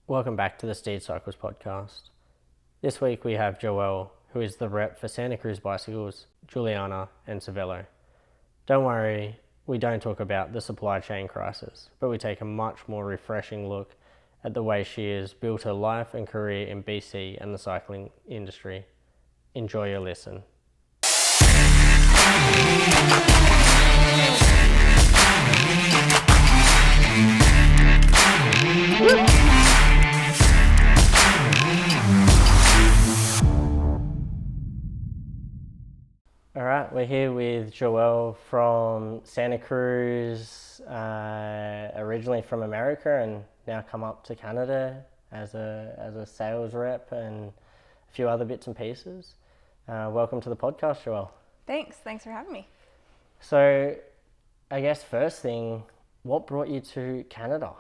Welcome back to the Steed Cycles Podcast. This week we have Joele, who is the rep for Santa Cruz Bicycles, Juliana and Cervelo. Don't worry, we don't talk about the supply chain crisis, but we take a much more refreshing look at the way she has built her life and career in BC and the cycling industry. Enjoy your listen. All right, we're here with Joele from Santa Cruz, originally from America and now come up to Canada as a sales rep and a few other bits and pieces. Welcome to the podcast, Joele. Thanks for having me. So I guess first thing, what brought you to Canada?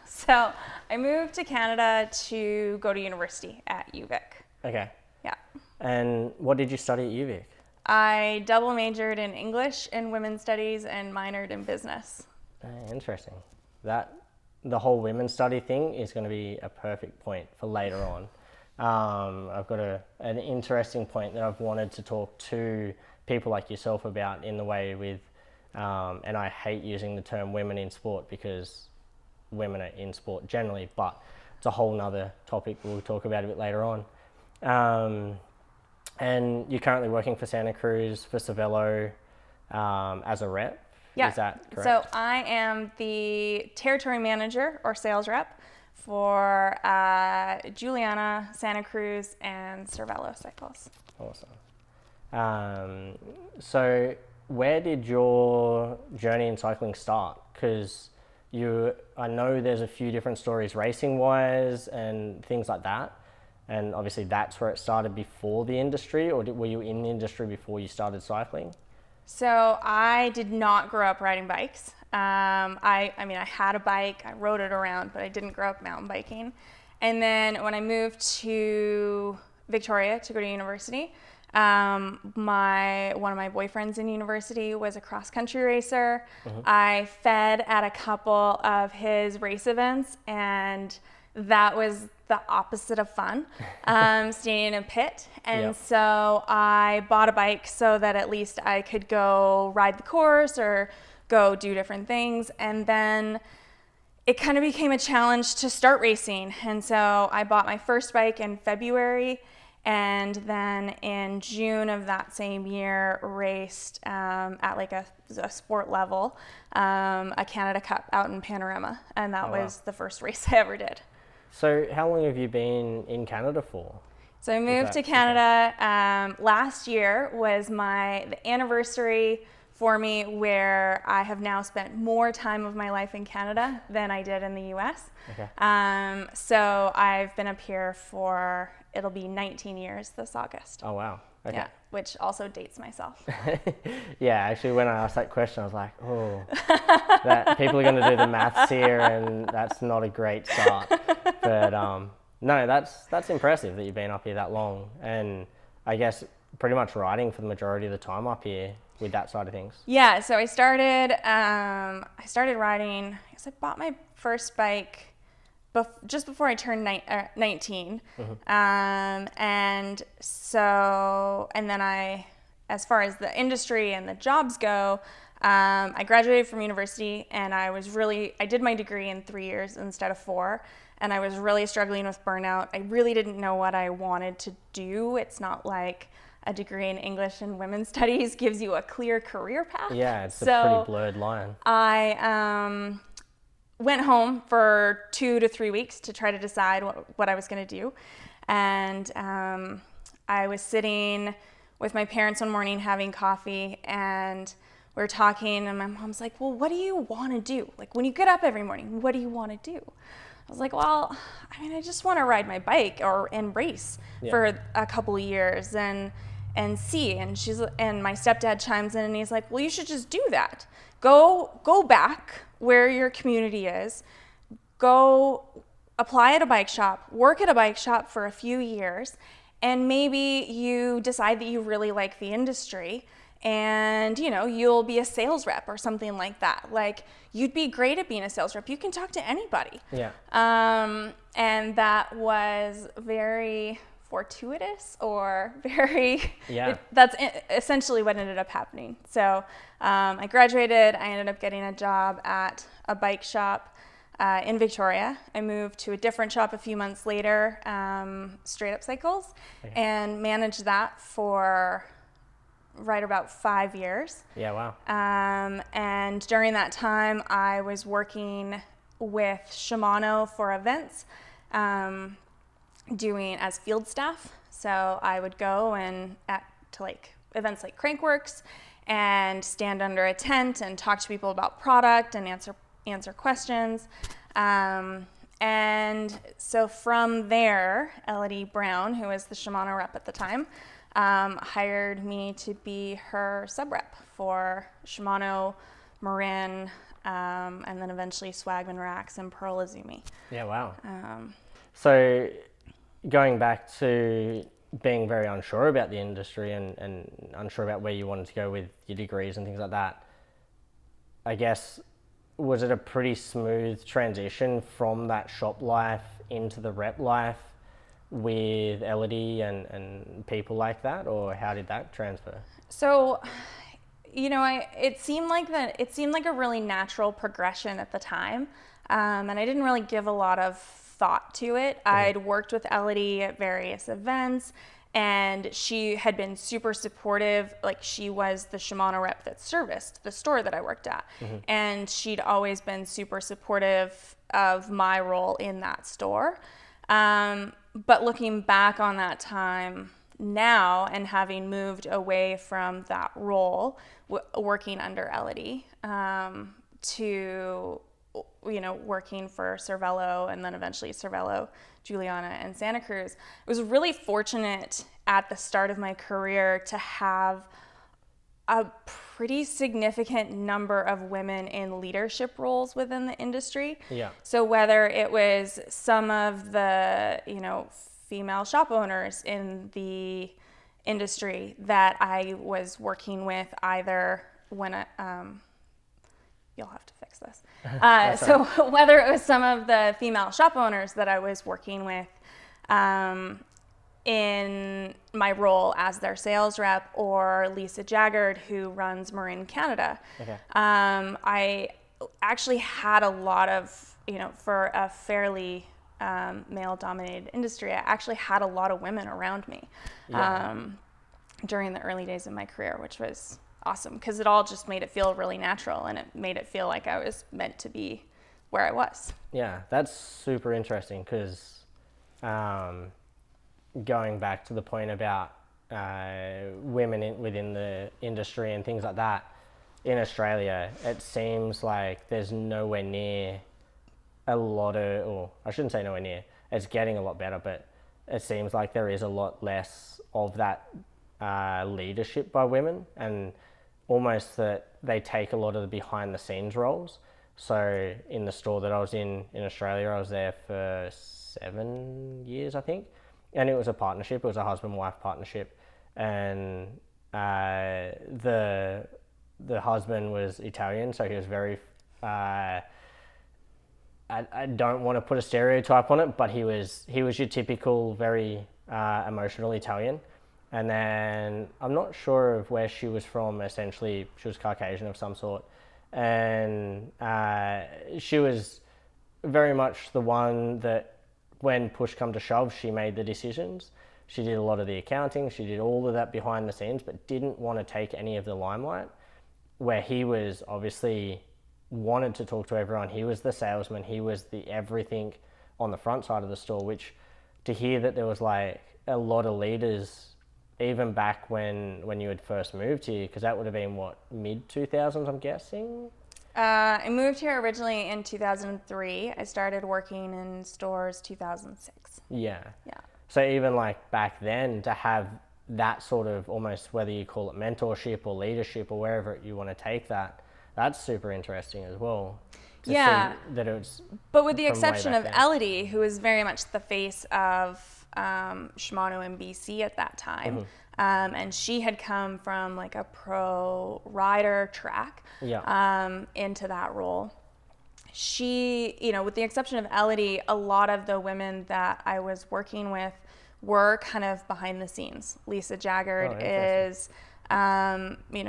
So I moved to Canada to go to university at UVic. Okay. Yeah. And what did you study at UVic? I double majored in English and women's studies and minored in business. Interesting. The whole women's study thing is going to be a perfect point for later on. I've got an interesting point that I've wanted to talk to people like yourself about in the way with, and I hate using the term women in sport because women are in sport generally, but it's a whole nother topic we'll talk about a bit later on. And you're currently working for Santa Cruz, for Cervelo, as a rep? Yeah. Is that correct? So I am the territory manager or sales rep for Juliana, Santa Cruz, and Cervelo Cycles. Awesome. So where did your journey in cycling start? Because I know there's a few different stories racing-wise and things like that. And obviously that's where it started before the industry, or were you in the industry before you started cycling? So I did not grow up riding bikes. I had a bike, I rode it around, but I didn't grow up mountain biking. And then when I moved to Victoria to go to university, one of my boyfriends in university was a cross-country racer. Mm-hmm. I fed at a couple of his race events, and that was the opposite of fun, staying in a pit. And yep. So I bought a bike so that at least I could go ride the course or go do different things. And then it kind of became a challenge to start racing. And so I bought my first bike in February, and then in June of that same year raced at like a sport level, a Canada Cup out in Panorama. And that was the first race I ever did. So how long have you been in Canada for? So I moved to Canada last year was the anniversary for me where I have now spent more time of my life in Canada than I did in the US. Okay. So I've been up here it'll be 19 years this August. Oh, wow. Okay. Yeah, which also dates myself. Yeah, actually, when I asked that question, I was like, oh, that people are going to do the maths here, and that's not a great start. But no, that's impressive that you've been up here that long, and I guess pretty much riding for the majority of the time up here with that side of things. Yeah, so I started riding. I guess I bought my first bike just before I turned 19. Mm-hmm. And then as far as the industry and the jobs go, I graduated from university, and I did my degree in 3 years instead of 4. And I was really struggling with burnout. I really didn't know what I wanted to do. It's not like a degree in English and women's studies gives you a clear career path. Yeah, it's a pretty blurred line. I went home for 2 to 3 weeks to try to decide what I was going to do. And I was sitting with my parents one morning having coffee, and we were talking, and my mom's like, well, what do you want to do? Like, when you get up every morning, what do you want to do? I was like, well, I just want to ride my bike and race for a couple of years and see. And my stepdad chimes in, and he's like, well, you should just do that. Go back where your community is, go apply at a bike shop, work at a bike shop for a few years, and maybe you decide that you really like the industry and you'll be a sales rep or something like that. Like, you'd be great at being a sales rep. You can talk to anybody. Yeah. And that was very fortuitous, or very, that's essentially what ended up happening. So I graduated, I ended up getting a job at a bike shop in Victoria. I moved to a different shop a few months later, Steed Cycles, and managed that for right about 5 years. Yeah, wow. And during that time, I was working with Shimano for events, doing as field staff. So I would go to like events like Crankworks and stand under a tent and talk to people about product and answer questions. And so from there, Elodie Brown, who was the Shimano rep at the time, hired me to be her sub rep for Shimano, Marin, and then eventually Swagman Racks and Pearl Izumi. Yeah, wow. So going back to being very unsure about the industry and unsure about where you wanted to go with your degrees and things like that, I guess, was it a pretty smooth transition from that shop life into the rep life with Elodie and people like that, or how did that transfer? So, it seemed like a really natural progression at the time, and I didn't really give a lot of thought to it. Mm-hmm. I'd worked with Elodie at various events, and she had been super supportive. Like, she was the Shimano rep that serviced the store that I worked at. Mm-hmm. And she'd always been super supportive of my role in that store. But looking back on that time now, and having moved away from that role, working under Elodie, to working for Cervelo, and then eventually Cervelo, Juliana and Santa Cruz, I was really fortunate at the start of my career to have a pretty significant number of women in leadership roles within the industry. Yeah. So whether it was some of the, female shop owners in the industry that I was working with, either when you'll have to fix this. So whether it was some of the female shop owners that I was working with in my role as their sales rep, or Lisa Jaggard, who runs Marin Canada. Okay. I actually had a lot of, for a fairly male-dominated industry, I actually had a lot of women around me during the early days of my career, which was awesome, because it all just made it feel really natural, and it made it feel like I was meant to be where I was. Yeah, that's super interesting, because going back to the point about women within the industry and things like that, in Australia, it seems like there's nowhere near a lot of, or I shouldn't say nowhere near, it's getting a lot better, but it seems like there is a lot less of that leadership by women, and almost that they take a lot of the behind the scenes roles. So in the store that I was in Australia, I was there for 7 years, I think. And it was a partnership. It was a husband-wife partnership. And the husband was Italian, so he was very, I don't want to put a stereotype on it, but he was your typical, very emotional Italian. And then I'm not sure of where she was from. Essentially, she was Caucasian of some sort. And she was very much the one that, when push come to shove, she made the decisions. She did a lot of the accounting. She did all of that behind the scenes, but didn't want to take any of the limelight, where he was obviously wanted to talk to everyone. He was the salesman. He was the everything on the front side of the store, which, to hear that there was like a lot of leaders, even back when you had first moved here, because that would have been, what, mid-2000s, I'm guessing? I moved here originally in 2003. I started working in stores 2006. Yeah. Yeah. So even like back then, to have that sort of, almost, whether you call it mentorship or leadership or wherever you want to take that, that's super interesting as well. Yeah. That it was, but with the exception of Elodie, who was very much the face of Shimano in BC at that time, And she had come from like a pro rider track into that role. She, with the exception of Elodie, a lot of the women that I was working with were kind of behind the scenes. Lisa Jaggard is,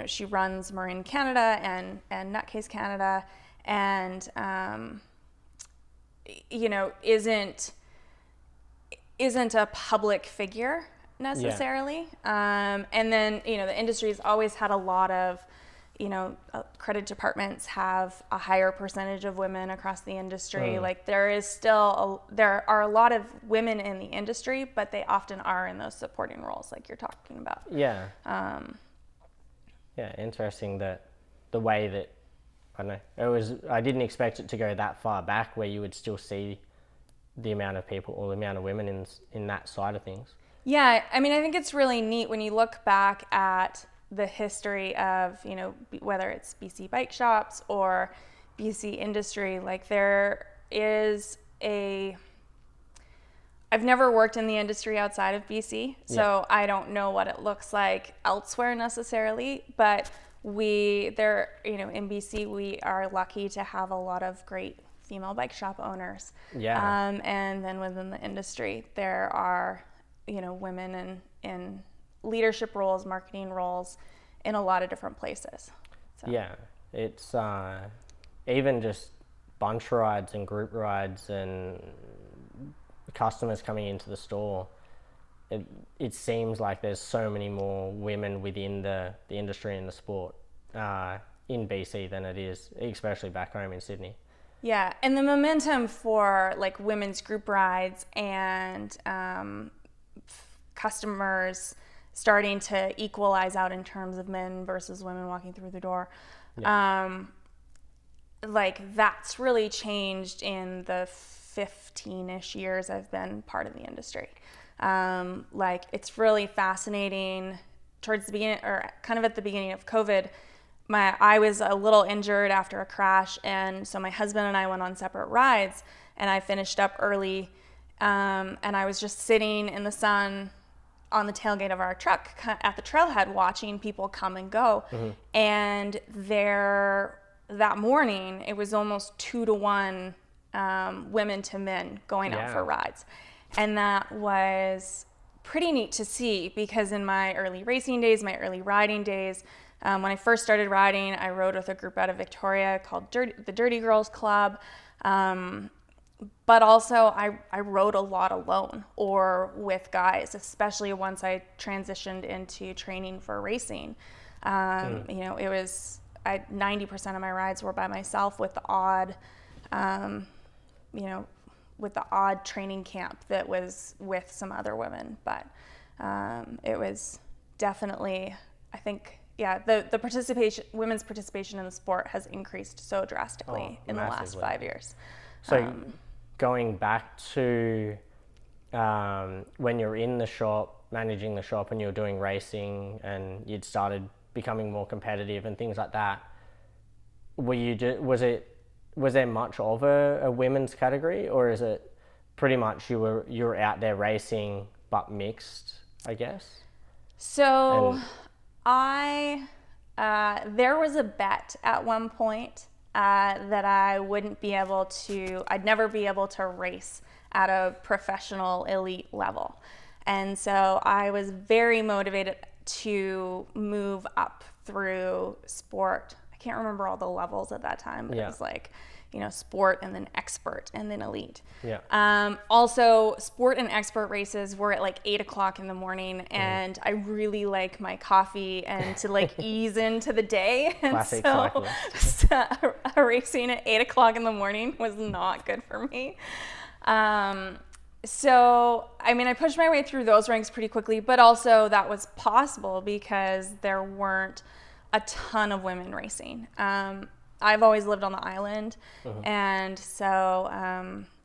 she runs Marin Canada and Nutcase Canada, and, isn't a public figure necessarily. And then, the industry's always had a lot of, credit departments have a higher percentage of women across the industry. Like there are a lot of women in the industry, but they often are in those supporting roles like you're talking about. Yeah. Interesting that the way that, I don't know, I didn't expect it to go that far back where you would still see the amount of people or the amount of women in that side of things. Yeah, I think it's really neat when you look back at the history of, whether it's BC bike shops or BC industry, like there is I've never worked in the industry outside of BC, so I don't know what it looks like elsewhere necessarily, but in BC, we are lucky to have a lot of great female bike shop owners. Yeah. And then within the industry, there are, women in leadership roles, marketing roles in a lot of different places. So. Yeah, it's even just bunch rides and group rides and customers coming into the store. It seems like there's so many more women within the industry and the sport in BC than it is, especially back home in Sydney. Yeah, and the momentum for like women's group rides and customers starting to equalize out in terms of men versus women walking through the door. Like that's really changed in the 15-ish years I've been part of the industry. Like it's really fascinating. Towards the beginning, or kind of at the beginning of COVID, I was a little injured after a crash, and so my husband and I went on separate rides, and I finished up early, and I was just sitting in the sun on the tailgate of our truck at the trailhead watching people come and go. Mm-hmm. And that morning, it was almost 2-to-1 women to men going out for rides. And that was pretty neat to see, because in my early racing days, my early riding days, when I first started riding, I rode with a group out of Victoria called the Dirty Girls Club. But also I rode a lot alone or with guys, especially once I transitioned into training for racing. It was 90% of my rides were by myself, with the odd, training camp that was with some other women. But it was definitely, I think, the women's participation in the sport has increased so drastically in the last 5 years. So going back to when you're in the shop, managing the shop, and you're doing racing, and you'd started becoming more competitive and things like that, was there much of a women's category, or is it pretty much you were out there racing but mixed, I guess? So there was a bet at one point that I'd never be able to race at a professional elite level. And so I was very motivated to move up through sport. I can't remember all the levels at that time, but it was like, sport and then expert and then elite. Yeah. Also, sport and expert races were at like 8:00 in the morning, and I really like my coffee and to like ease into the day. And classic cyclist. Racing at 8:00 in the morning was not good for me. So, I pushed my way through those ranks pretty quickly, but also that was possible because there weren't a ton of women racing. I've always lived on the island, and so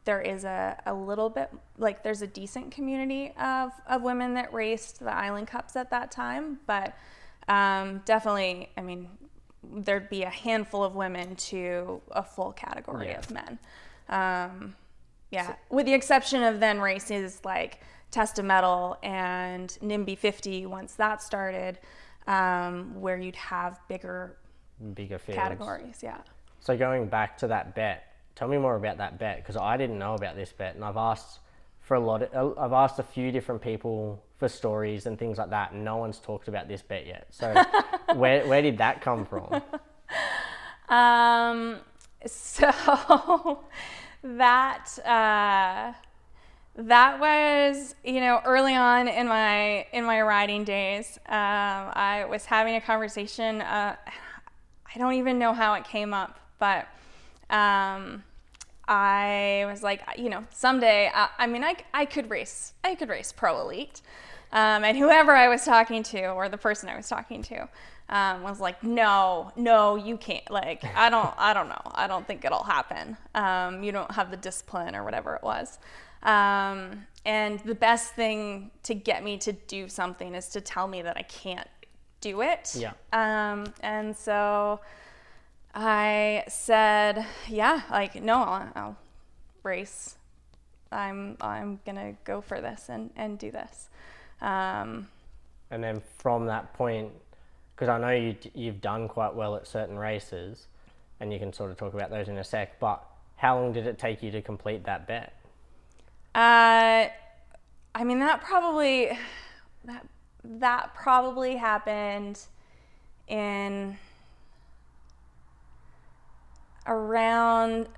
there is a little bit, like there's a decent community of women that raced the Island Cups at that time, but definitely, there'd be a handful of women to a full category of men. Yeah, with the exception of then races like Testa Metal and NIMBY 50 once that started, where you'd have bigger fields. Categories, yeah. So going back to that bet, tell me more about that bet, because I didn't know about this bet, and I've asked a few different people for stories and things like that, and no one's talked about this bet yet. So where did that come from? So that was, early on in my riding days. I was having a conversation. I don't even know how it came up, but I was like, someday, I could race pro elite. And whoever I was talking to, or the person I was talking to, was like, no, you can't. Like, I don't know. I don't think it'll happen. You don't have the discipline or whatever it was. And the best thing to get me to do something is to tell me that I can't do it. Yeah. And so I said, yeah, like, no, I'll race. I'm gonna go for this and do this. And then from that point, because I know you've done quite well at certain races, and you can sort of talk about those in a sec, but how long did it take you to complete that bet? That probably happened in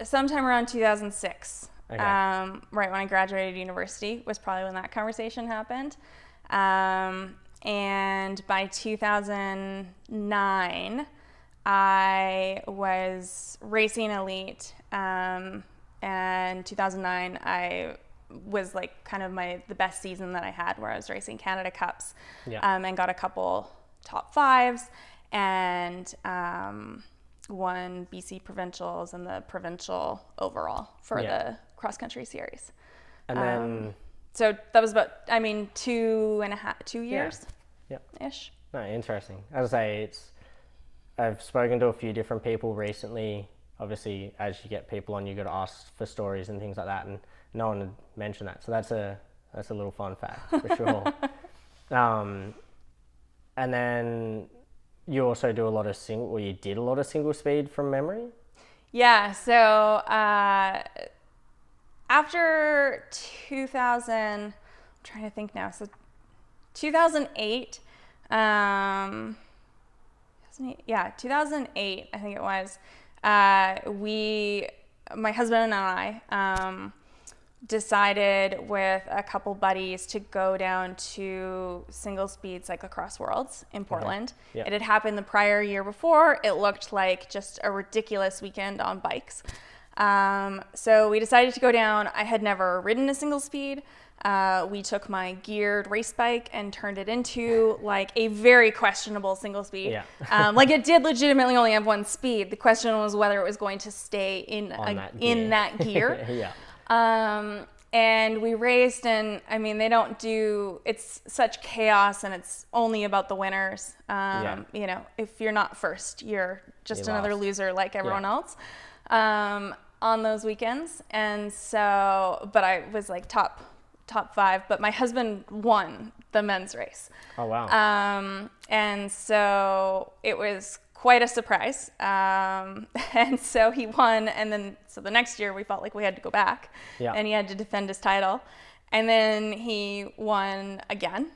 sometime around 2006. Okay. Right when I graduated university was probably when that conversation happened. And by 2009, I was racing elite. And 2009, I was like kind of the best season that I had, where I was racing Canada Cups, and got a couple top fives, and won BC provincials and the provincial overall for the cross country series. And then so that was about 2 years ish. No, interesting. As I say, I've spoken to a few different people recently. Obviously, as you get people on, you got to ask for stories and things like that, and no one had mentioned that. So that's a little fun fact for sure. And then you also do a lot of you did a lot of single speed from memory? Yeah, so after 2000, I'm trying to think now, so 2008, 2008, I think it was, my husband and I decided with a couple buddies to go down to single speed cyclocross worlds in Portland. Okay. Yeah. It had happened the prior year before. It looked like just a ridiculous weekend on bikes. So we decided to go down. I had never ridden a single speed. We took my geared race bike and turned it into like a very questionable single speed. Yeah. Like it did legitimately only have one speed. The question was whether it was going to stay in that gear. Yeah. And we raced, and it's such chaos, and it's only about the winners. If you're not first, you're just another loser like everyone else. On those weekends. And so, but I was like top 5, but my husband won the men's race. Oh, wow. And so it was quite a surprise. And so he won, and then, so the next year we felt like we had to go back, and he had to defend his title. And then he won again.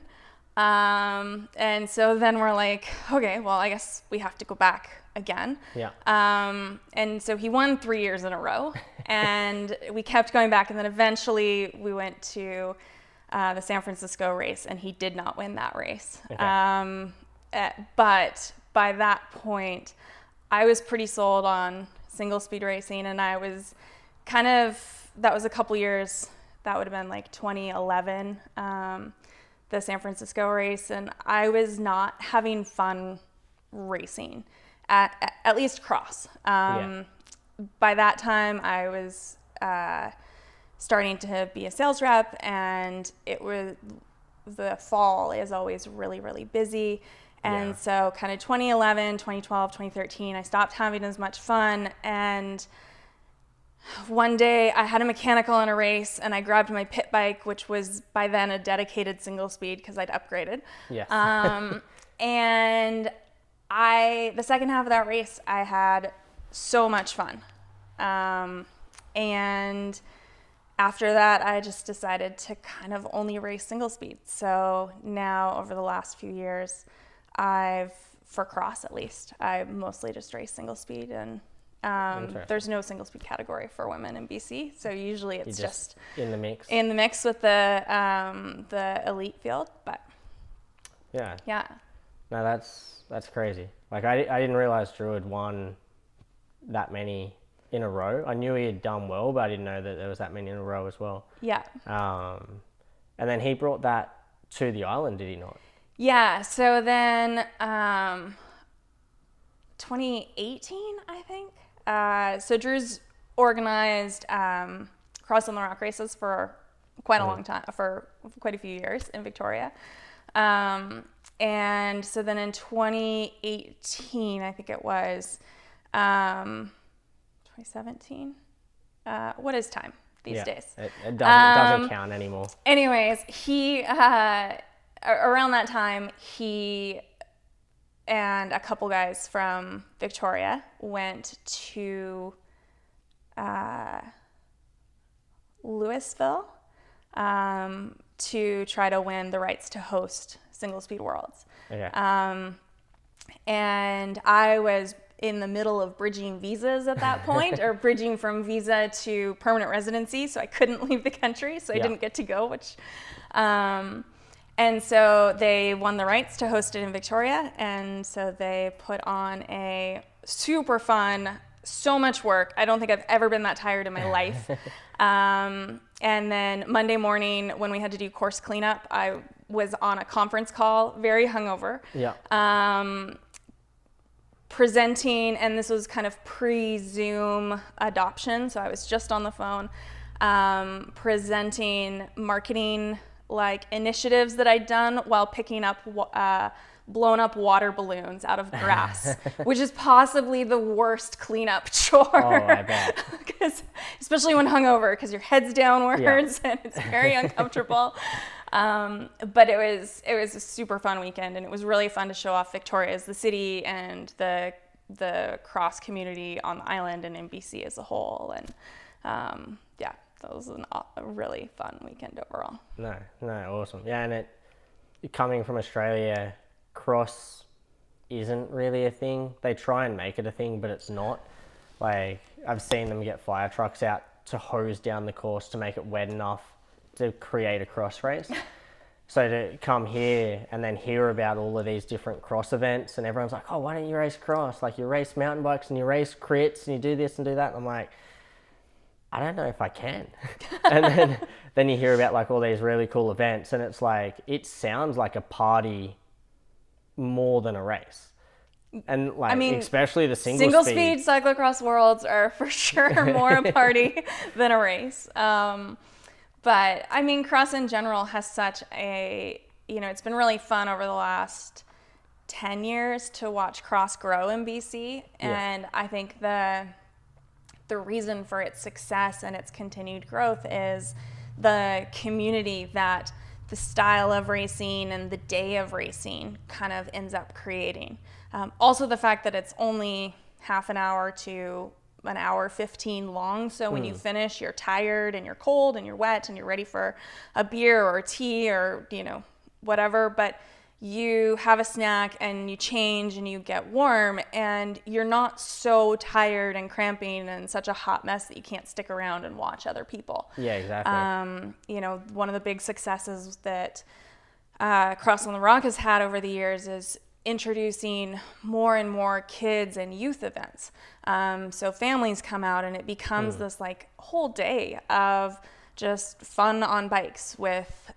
And so then we're like, okay, well, I guess we have to go back again. Yeah. And so he won 3 years in a row, and we kept going back, and then eventually we went to the San Francisco race, and he did not win that race. Okay. But by that point, I was pretty sold on single speed racing, and I was that was a couple years, that would have been like 2011, the San Francisco race, and I was not having fun racing, at least cross. By that time, I was starting to be a sales rep, and the fall is always really, really busy. And so kind of 2011, 2012, 2013, I stopped having as much fun, and one day I had a mechanical in a race and I grabbed my pit bike, which was by then a dedicated single speed because I'd upgraded. Yes. And the second half of that race, I had so much fun. And after that, I just decided to kind of only race single speed. So now over the last few years, for cross at least, I mostly just race single speed, and there's no single speed category for women in BC. So usually it's just in the mix with the elite field. But yeah. No, that's crazy. Like I didn't realize Drew had won that many in a row. I knew he had done well, but I didn't know that there was that many in a row as well. Yeah. And then he brought that to the island, did he not? Yeah. So then 2018, I think. So Drew's organized Cross on the Rock races for quite a long time, for quite a few years in Victoria. And so then in 2018, I think it was, 2017. What is time these days? It doesn't count anymore. Anyways, he, around that time, he and a couple guys from Victoria went to Louisville to try to win the rights to host Single Speed Worlds. Okay. And I was in the middle of bridging visas at that point, or bridging from visa to permanent residency, so I couldn't leave the country, so I didn't get to go, which... And so they won the rights to host it in Victoria, and so they put on a super fun, so much work. I don't think I've ever been that tired in my life. And then Monday morning, when we had to do course cleanup, I was on a conference call, very hungover. Yeah. Presenting, and this was kind of pre-Zoom adoption, so I was just on the phone, presenting marketing initiatives that I'd done while picking up blown up water balloons out of grass, which is possibly the worst cleanup chore. Oh, I bet. Especially when hungover, because your head's downwards and it's very uncomfortable. But it was a super fun weekend, and it was really fun to show off Victoria as the city and the cross community on the island and in BC as a whole. And that was a really fun weekend overall. No, awesome. Yeah, and it coming from Australia, cross isn't really a thing. They try and make it a thing, but it's not. Like, I've seen them get fire trucks out to hose down the course to make it wet enough to create a cross race. So to come here and then hear about all of these different cross events, and everyone's like, oh, why don't you race cross? Like, you race mountain bikes and you race crits and you do this and do that. And I'm like, I don't know if I can. And then you hear about like all these really cool events, and it's like, it sounds like a party more than a race. And like, especially the single speed cyclocross worlds are for sure more a party than a race. But cross in general has such a, it's been really fun over the last 10 years to watch cross grow in BC. And I think the reason for its success and its continued growth is the community that the style of racing and the day of racing kind of ends up creating. Also the fact that it's only half an hour to an hour 15 long, so when you finish, you're tired and you're cold and you're wet and you're ready for a beer or a tea or whatever, but you have a snack and you change and you get warm and you're not so tired and cramping and such a hot mess that you can't stick around and watch other people. Yeah, exactly. One of the big successes that Cross on the Rock has had over the years is introducing more and more kids and youth events. So families come out and it becomes this like whole day of just fun on bikes with,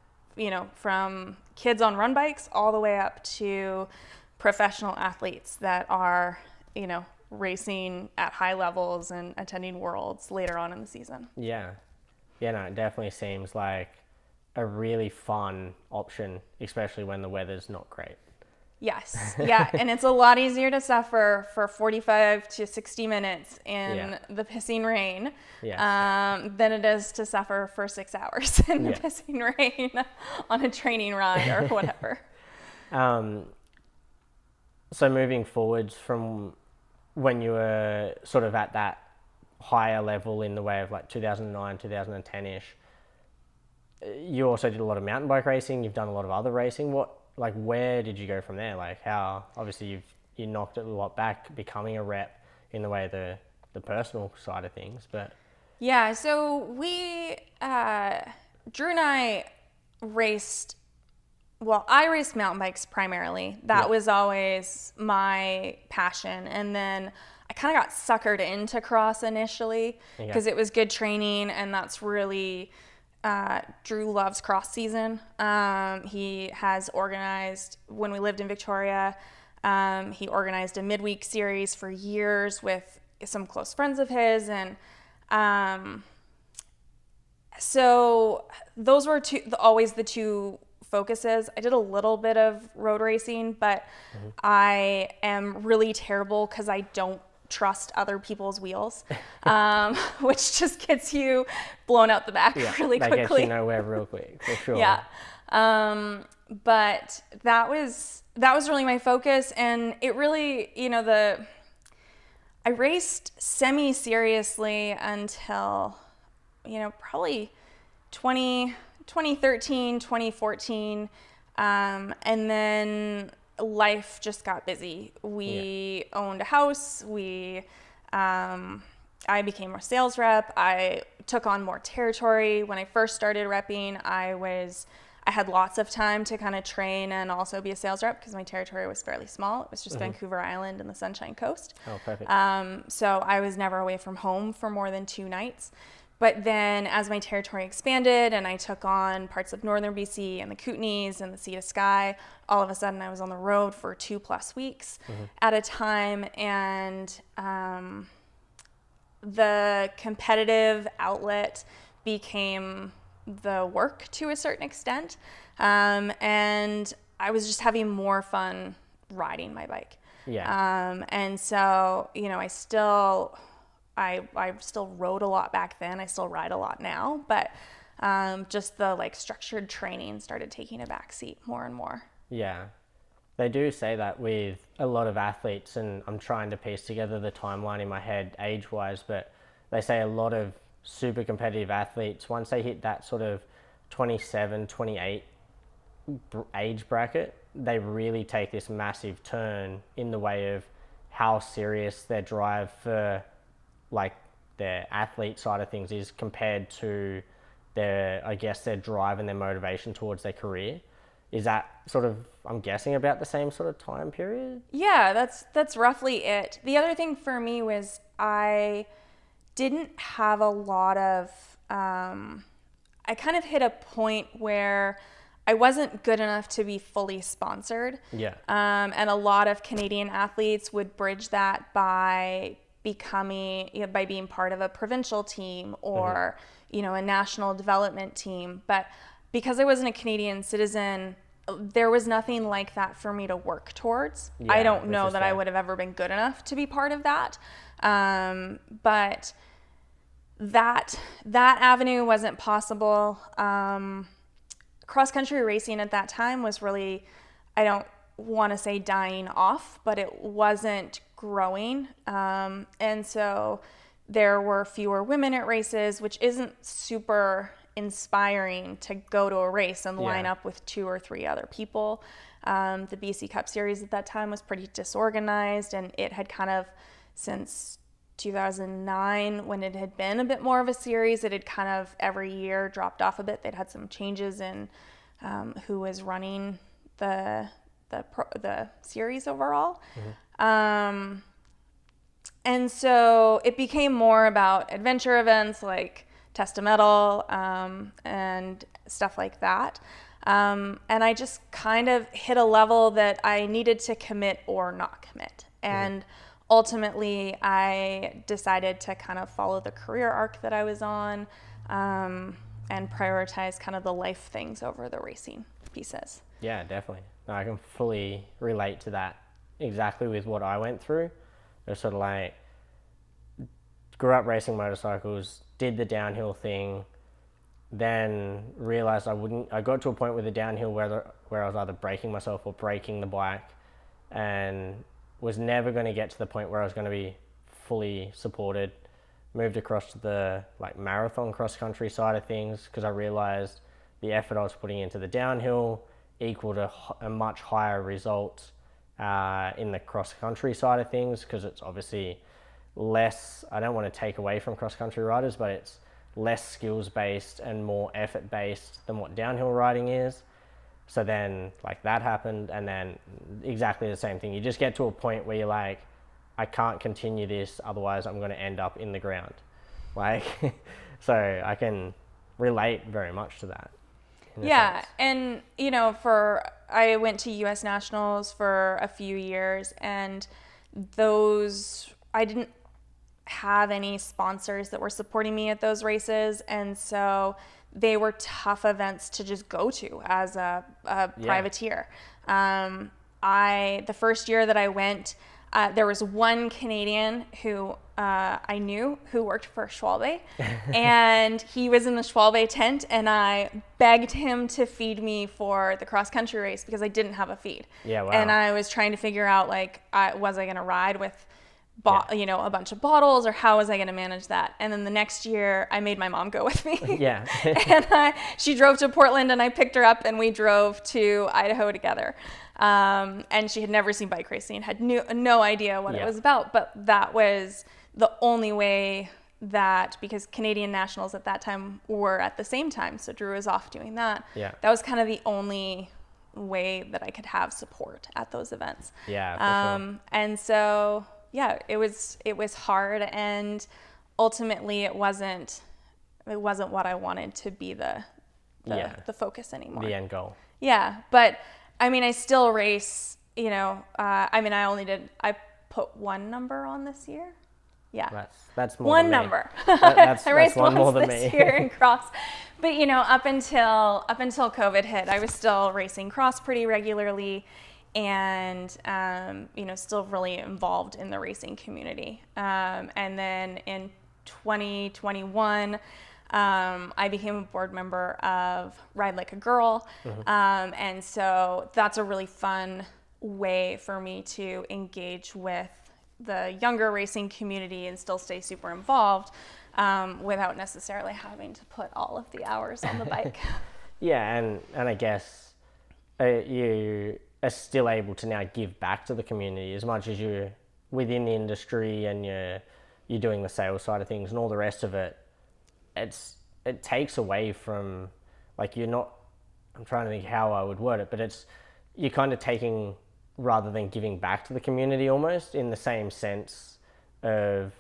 from kids on run bikes all the way up to professional athletes that are, racing at high levels and attending worlds later on in the season. Yeah. Yeah, no, it definitely seems like a really fun option, especially when the weather's not great. Yes. Yeah. And it's a lot easier to suffer for 45 to 60 minutes in the pissing rain than it is to suffer for 6 hours in the pissing rain on a training ride or whatever. So moving forwards from when you were sort of at that higher level in the way of like 2009, 2010-ish, you also did a lot of mountain bike racing. You've done a lot of other racing. Where did you go from there? Like how, obviously you knocked it a lot back becoming a rep in the way of the personal side of things, but. Yeah, so Drew and I raced, I raced mountain bikes primarily. That was always my passion. And then I kind of got suckered into cross initially because it was good training, and that's really, Drew loves cross season. He has organized, when we lived in Victoria, he organized a midweek series for years with some close friends of his. And so those were always the two focuses. I did a little bit of road racing, but I am really terrible because I don't trust other people's wheels, which just gets you blown out the back really quickly. That gets you nowhere real quick, for sure. Yeah. But that was really my focus, and it really, I raced semi-seriously until, probably 2013, 2014, and then life just got busy. We owned a house. I became a sales rep. I took on more territory. When I first started repping, I had lots of time to kind of train and also be a sales rep because my territory was fairly small. It was just Vancouver Island and the Sunshine Coast. Oh, perfect. So I was never away from home for more than 2 nights. But then as my territory expanded and I took on parts of northern BC and the Kootenays and the Sea to Sky, all of a sudden I was on the road for 2+ weeks at a time. And the competitive outlet became the work to a certain extent. And I was just having more fun riding my bike. Yeah. And so, I still rode a lot back then. I still ride a lot now, but just the structured training started taking a back seat more and more. Yeah. They do say that with a lot of athletes, and I'm trying to piece together the timeline in my head age-wise, but they say a lot of super competitive athletes, once they hit that sort of 27, 28 age bracket, they really take this massive turn in the way of how serious their drive for their athlete side of things is compared to their drive and their motivation towards their career. Is that sort of, I'm guessing, about the same sort of time period? Yeah, that's roughly it. The other thing for me was I didn't have a lot of, I kind of hit a point where I wasn't good enough to be fully sponsored. Yeah. And a lot of Canadian athletes would bridge that by being part of a provincial team or, a national development team. But because I wasn't a Canadian citizen, there was nothing like that for me to work towards. Yeah, I don't know that fair. I would have ever been good enough to be part of that. But that avenue wasn't possible. Cross-country racing at that time was really, I don't want to say dying off, but it wasn't growing. And so there were fewer women at races, which isn't super inspiring to go to a race and line up with 2 or 3 other people. The BC Cup Series at that time was pretty disorganized, and it had kind of, since 2009, when it had been a bit more of a series, it had kind of every year dropped off a bit. They'd had some changes in who was running the series overall. And so it became more about adventure events like Testamental and stuff like that. And I just kind of hit a level that I needed to commit or not commit. And ultimately, I decided to kind of follow the career arc that I was on and prioritize kind of the life things over the racing pieces. Yeah, definitely. No, I can fully relate to that exactly with what I went through. It was sort of like, grew up racing motorcycles, did the downhill thing, then realized I got to a point with the downhill where I was either breaking myself or breaking the bike, and was never going to get to the point where I was going to be fully supported. Moved across to the like marathon cross country side of things because I realized the effort I was putting into the downhill equaled a much higher result in the cross country side of things, because it's obviously less, I don't want to take away from cross country riders, but it's less skills based and more effort based than what downhill riding is. So then like that happened, and then exactly the same thing. You just get to a point where you're like, I can't continue this, otherwise I'm going to end up in the ground. Like, so I can relate very much to that. Yeah, and you know, I went to U.S. Nationals for a few years, and I didn't have any sponsors that were supporting me at those races, and so they were tough events to just go to as a privateer. The first year that I went, there was one Canadian who I knew who worked for Schwalbe, and he was in the Schwalbe tent, and I begged him to feed me for the cross country race because I didn't have a feed. Yeah, wow. And I was trying to figure out, like, was I going to ride with a bunch of bottles, or how was I going to manage that? And then the next year I made my mom go with me. Yeah. And she drove to Portland, and I picked her up, and we drove to Idaho together. And she had never seen bike racing, had no idea what it was about, but that was the only way because Canadian Nationals at that time were at the same time. So Drew was off doing that. Yeah. That was kind of the only way that I could have support at those events. Yeah, for sure. And so, yeah, it was hard, and ultimately it wasn't what I wanted to be the focus anymore. The end goal. Yeah, but I mean, I still race, I put one number on this year. Yeah. That's more one than number. That's I raced one once more than this me. year in cross. But up until COVID hit, I was still racing cross pretty regularly, and still really involved in the racing community. And then in 2021, I became a board member of Ride Like a Girl. Mm-hmm. And so that's a really fun way for me to engage with the younger racing community and still stay super involved, without necessarily having to put all of the hours on the bike. Yeah, and I guess you are still able to now give back to the community as much as you're within the industry and you're doing the sales side of things and all the rest of it. It takes away from, like, I'm trying to think how I would word it, but you're kind of taking rather than giving back to the community, almost in the same sense of,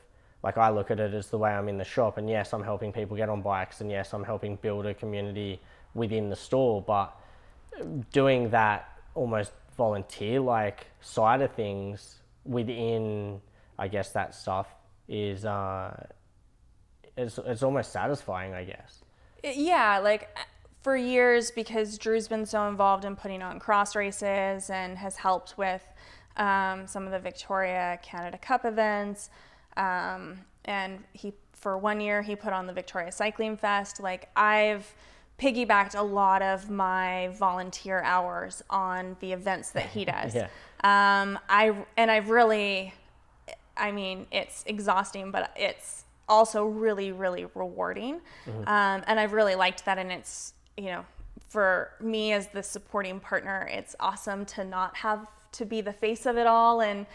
like, I look at it as the way I'm in the shop, and yes, I'm helping people get on bikes, and yes, I'm helping build a community within the store, but doing that almost volunteer-like side of things within, I guess, that stuff is it's almost satisfying, I guess. Yeah, like for years, because Drew's been so involved in putting on cross races and has helped with some of the Victoria Canada Cup events, and for 1 year he put on the Victoria Cycling Fest. Like, I've piggybacked a lot of my volunteer hours on the events that he does. Yeah. I've really, it's exhausting, but it's also really, really rewarding. Mm-hmm. And I've really liked that. And it's, for me as the supporting partner, it's awesome to not have to be the face of it all and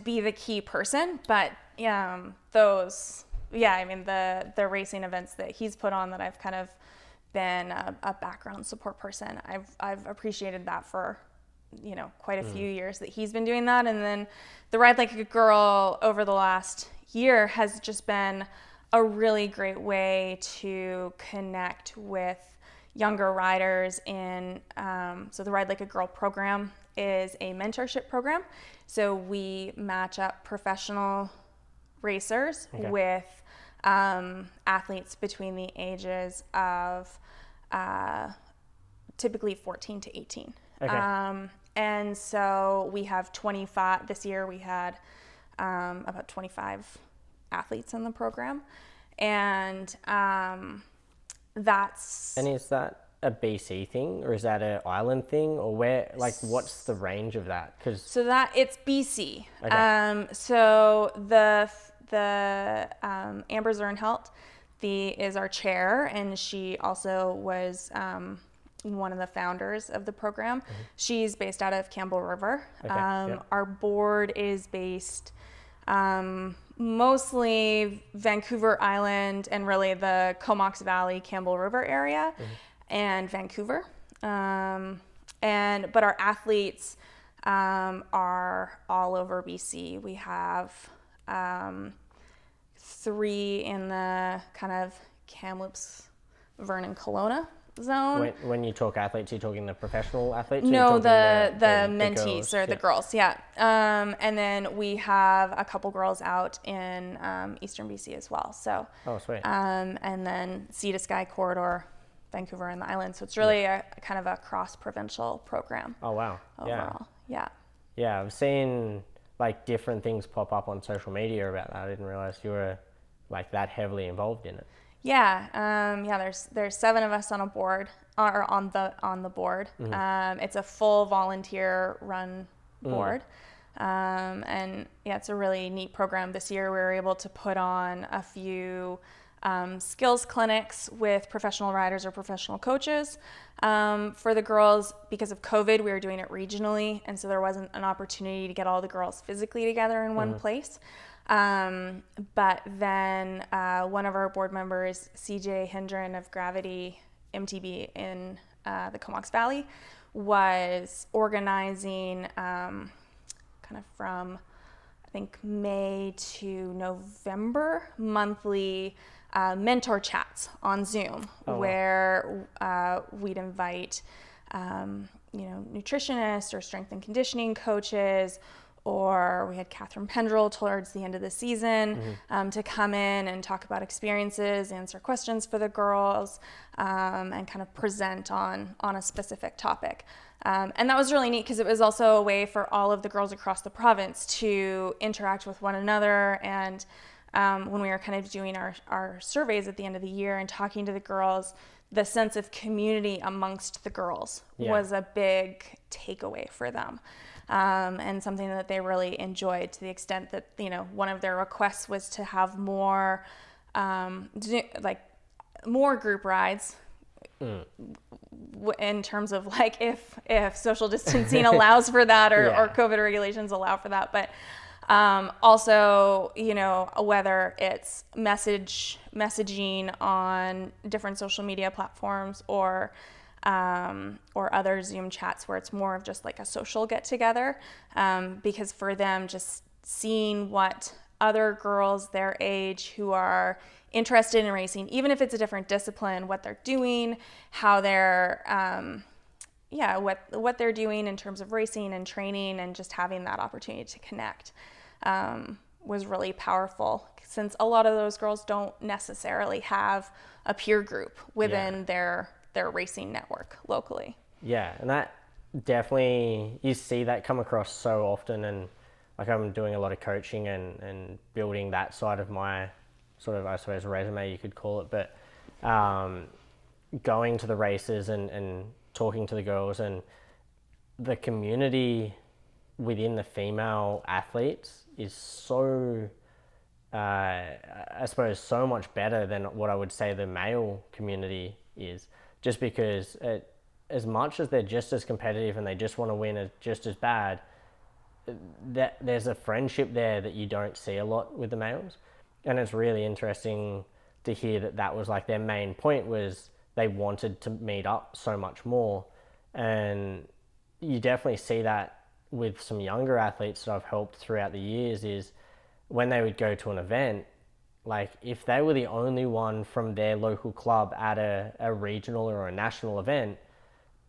be the key person. But the racing events that he's put on that I've kind of been a background support person, I've appreciated that for quite a few years that he's been doing that. And then the Ride Like a Girl over the last year has just been a really great way to connect with younger riders in so the Ride Like a Girl program is a mentorship program. So we match up professional racers with athletes between the ages of typically 14 to 18. Okay. And so we have 25, this year we had about 25 athletes in the program. And that's... And is that a BC thing, or is that an island thing, or where, like, what's the range of that? So that it's BC. Okay. So the Amber Zernhelt is our chair, and she also was one of the founders of the program. Mm-hmm. She's based out of Campbell River. Okay. Yep. Our board is based mostly Vancouver Island and really the Comox Valley, Campbell River area, mm-hmm. and Vancouver. But our athletes are all over BC. We have 3 in the kind of Kamloops, Vernon, Kelowna zone. When you talk athletes, you're talking the professional athletes? No, the girls? mentees or the girls, yeah. And then we have a couple girls out in Eastern BC as well. So, oh, sweet. And then Sea to Sky Corridor, Vancouver and the island. So it's really a kind of a cross-provincial program. Oh, wow. Overall, yeah. Yeah, I've seen like different things pop up on social media about that. I didn't realize you were like that heavily involved in it. Yeah. There's 7 of us on a board, or on the board. Mm-hmm. It's a full volunteer run board. And yeah, it's a really neat program. This year we were able to put on a few skills clinics with professional riders or professional coaches. For the girls, because of COVID, we were doing it regionally, and so there wasn't an opportunity to get all the girls physically together in one place. But then one of our board members, CJ Hendren of Gravity MTB in the Comox Valley, was organizing kind of from, I think, May to November, monthly mentor chats on Zoom, where we'd invite nutritionists or strength and conditioning coaches, or we had Catherine Pendrell towards the end of the season to come in and talk about experiences, answer questions for the girls, and kind of present on a specific topic. And that was really neat because it was also a way for all of the girls across the province to interact with one another. And when we were kind of doing our surveys at the end of the year and talking to the girls, the sense of community amongst the girls was a big takeaway for them. And something that they really enjoyed, to the extent that, one of their requests was to have more, more group rides in terms of like if social distancing allows for that or COVID regulations allow for that. But also, whether it's messaging on different social media platforms or other Zoom chats where it's more of just like a social get together, because for them, just seeing what other girls their age who are interested in racing, even if it's a different discipline, what they're doing, how they're what they're doing in terms of racing and training, and just having that opportunity to connect was really powerful, since a lot of those girls don't necessarily have a peer group within their racing network locally. Yeah, and that definitely, you see that come across so often, and like I'm doing a lot of coaching and building that side of my sort of, I suppose, resume you could call it, but going to the races and talking to the girls, and the community within the female athletes is so, I suppose, so much better than what I would say the male community is, just because as much as they're just as competitive and they just want to win just as bad, that there's a friendship there that you don't see a lot with the males. And it's really interesting to hear that was like their main point, was they wanted to meet up so much more. And you definitely see that with some younger athletes that I've helped throughout the years, is when they would go to an event, like if they were the only one from their local club at a regional or a national event,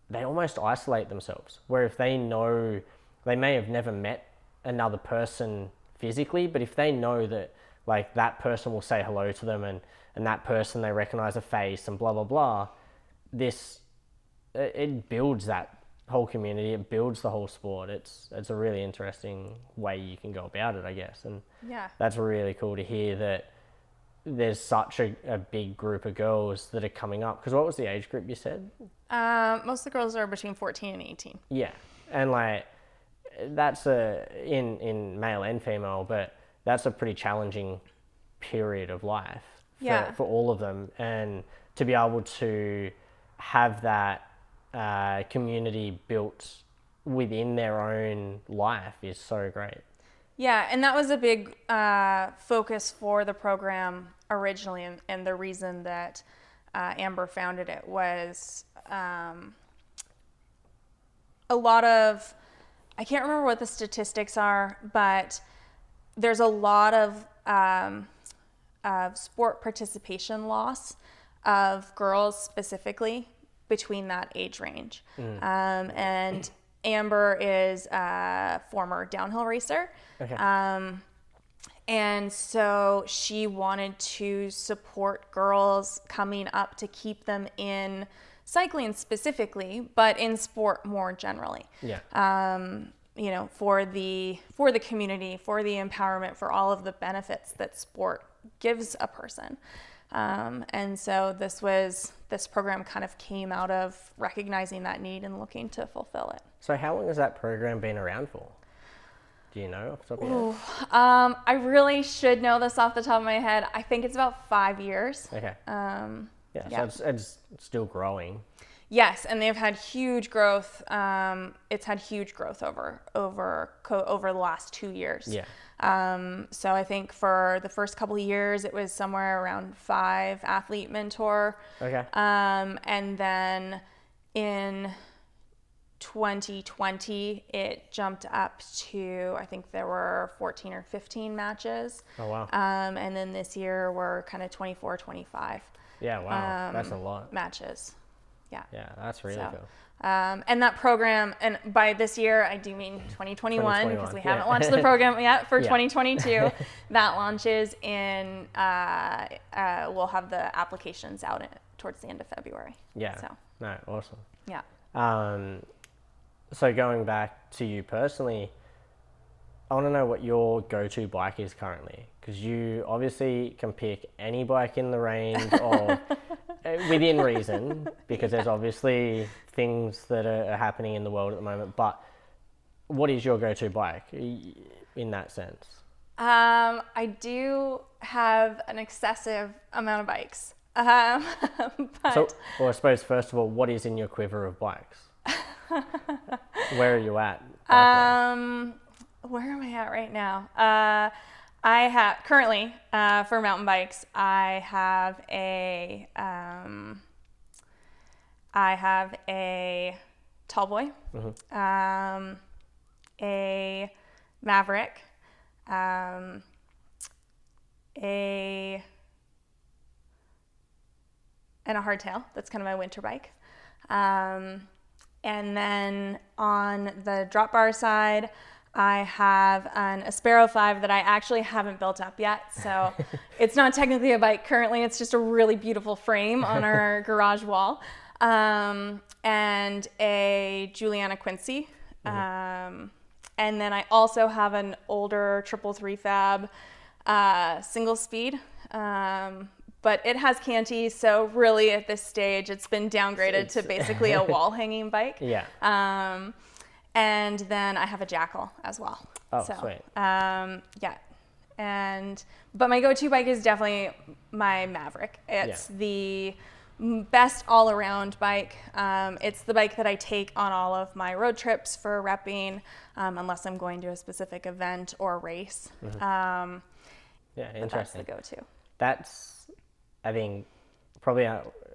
they almost isolate themselves. Where if they know, they may have never met another person physically, but if they know that like that person will say hello to them, and that person, they recognize a face and blah, blah, blah, this it builds that whole community. It builds the whole sport. It's a really interesting way you can go about it, I guess. And that's really cool to hear that there's such a big group of girls that are coming up. Because what was the age group you said? Most of the girls are between 14 and 18. Yeah, and like that's in male and female, but that's a pretty challenging period of life for all of them, and to be able to have that community built within their own life is so great. Yeah, and that was a big focus for the program originally, and the reason that Amber founded it was a lot of, I can't remember what the statistics are, but there's a lot of sport participation loss of girls specifically between that age range. And Amber is a former downhill racer. Okay. And so she wanted to support girls coming up to keep them in cycling specifically, but in sport more generally. You know, for the community, for the empowerment, for all of the benefits that sport gives a person. And so this program kind of came out of recognizing that need and looking to fulfill it. So how long has that program been around for? Do you know off the top of your head? I really should know this off the top of my head. I think it's about 5 years. Okay. So it's still growing. Yes, and they've had huge growth. It's had huge growth over the last 2 years. Yeah. So I think for the first couple of years, it was somewhere around 5 athlete mentor. Okay. And then in 2020, it jumped up to, I think there were 14 or 15 matches. Oh, wow. And then this year we're kind of 24, 25. Yeah, wow. That's a lot. Matches. Yeah. Yeah, that's really cool. And that program, and by this year, I do mean 2021, because we haven't launched the program yet for 2022. That launches in, we'll have the applications out towards the end of February. Yeah. So. No, awesome. Yeah. So going back to you personally, I want to know what your go-to bike is currently, because you obviously can pick any bike in the range of within reason, because there's obviously things that are happening in the world at the moment. But what is your go-to bike in that sense? I do have an excessive amount of bikes. But Well, I suppose first of all, what is in your quiver of bikes? Where are you at? Where am I at right now? I have currently for mountain bikes. I have a Tallboy, a Maverick, and a hardtail. That's kind of my winter bike. And then on the drop bar side, I have an Aspero 5 that I actually haven't built up yet. So it's not technically a bike currently. It's just a really beautiful frame on our garage wall. And a Juliana Quincy. And then I also have an older 333 Fab single speed. But it has canty, so really at this stage, it's been downgraded to basically a wall hanging bike. Yeah. And then I have a Jackal as well. Oh, so, sweet. Yeah. But my go-to bike is definitely my Maverick. It's the best all-around bike. It's the bike that I take on all of my road trips for repping, unless I'm going to a specific event or race. Yeah, interesting. That's the go-to. That's, I think, probably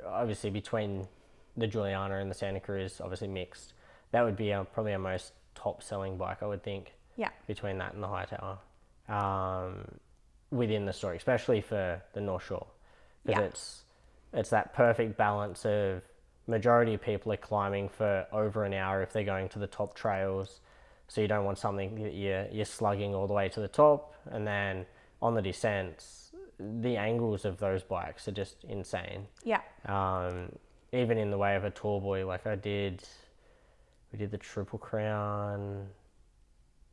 obviously between the Juliana and the Santa Cruz, obviously mixed. That would be probably our most top-selling bike, I would think. Yeah. Between that and the Hightower, within the story, especially for the North Shore, because it's that perfect balance of majority of people are climbing for over an hour if they're going to the top trails, so you don't want something that you're slugging all the way to the top, and then on the descents, the angles of those bikes are just insane. Yeah. even in the way of a tall boy, like we did the Triple Crown.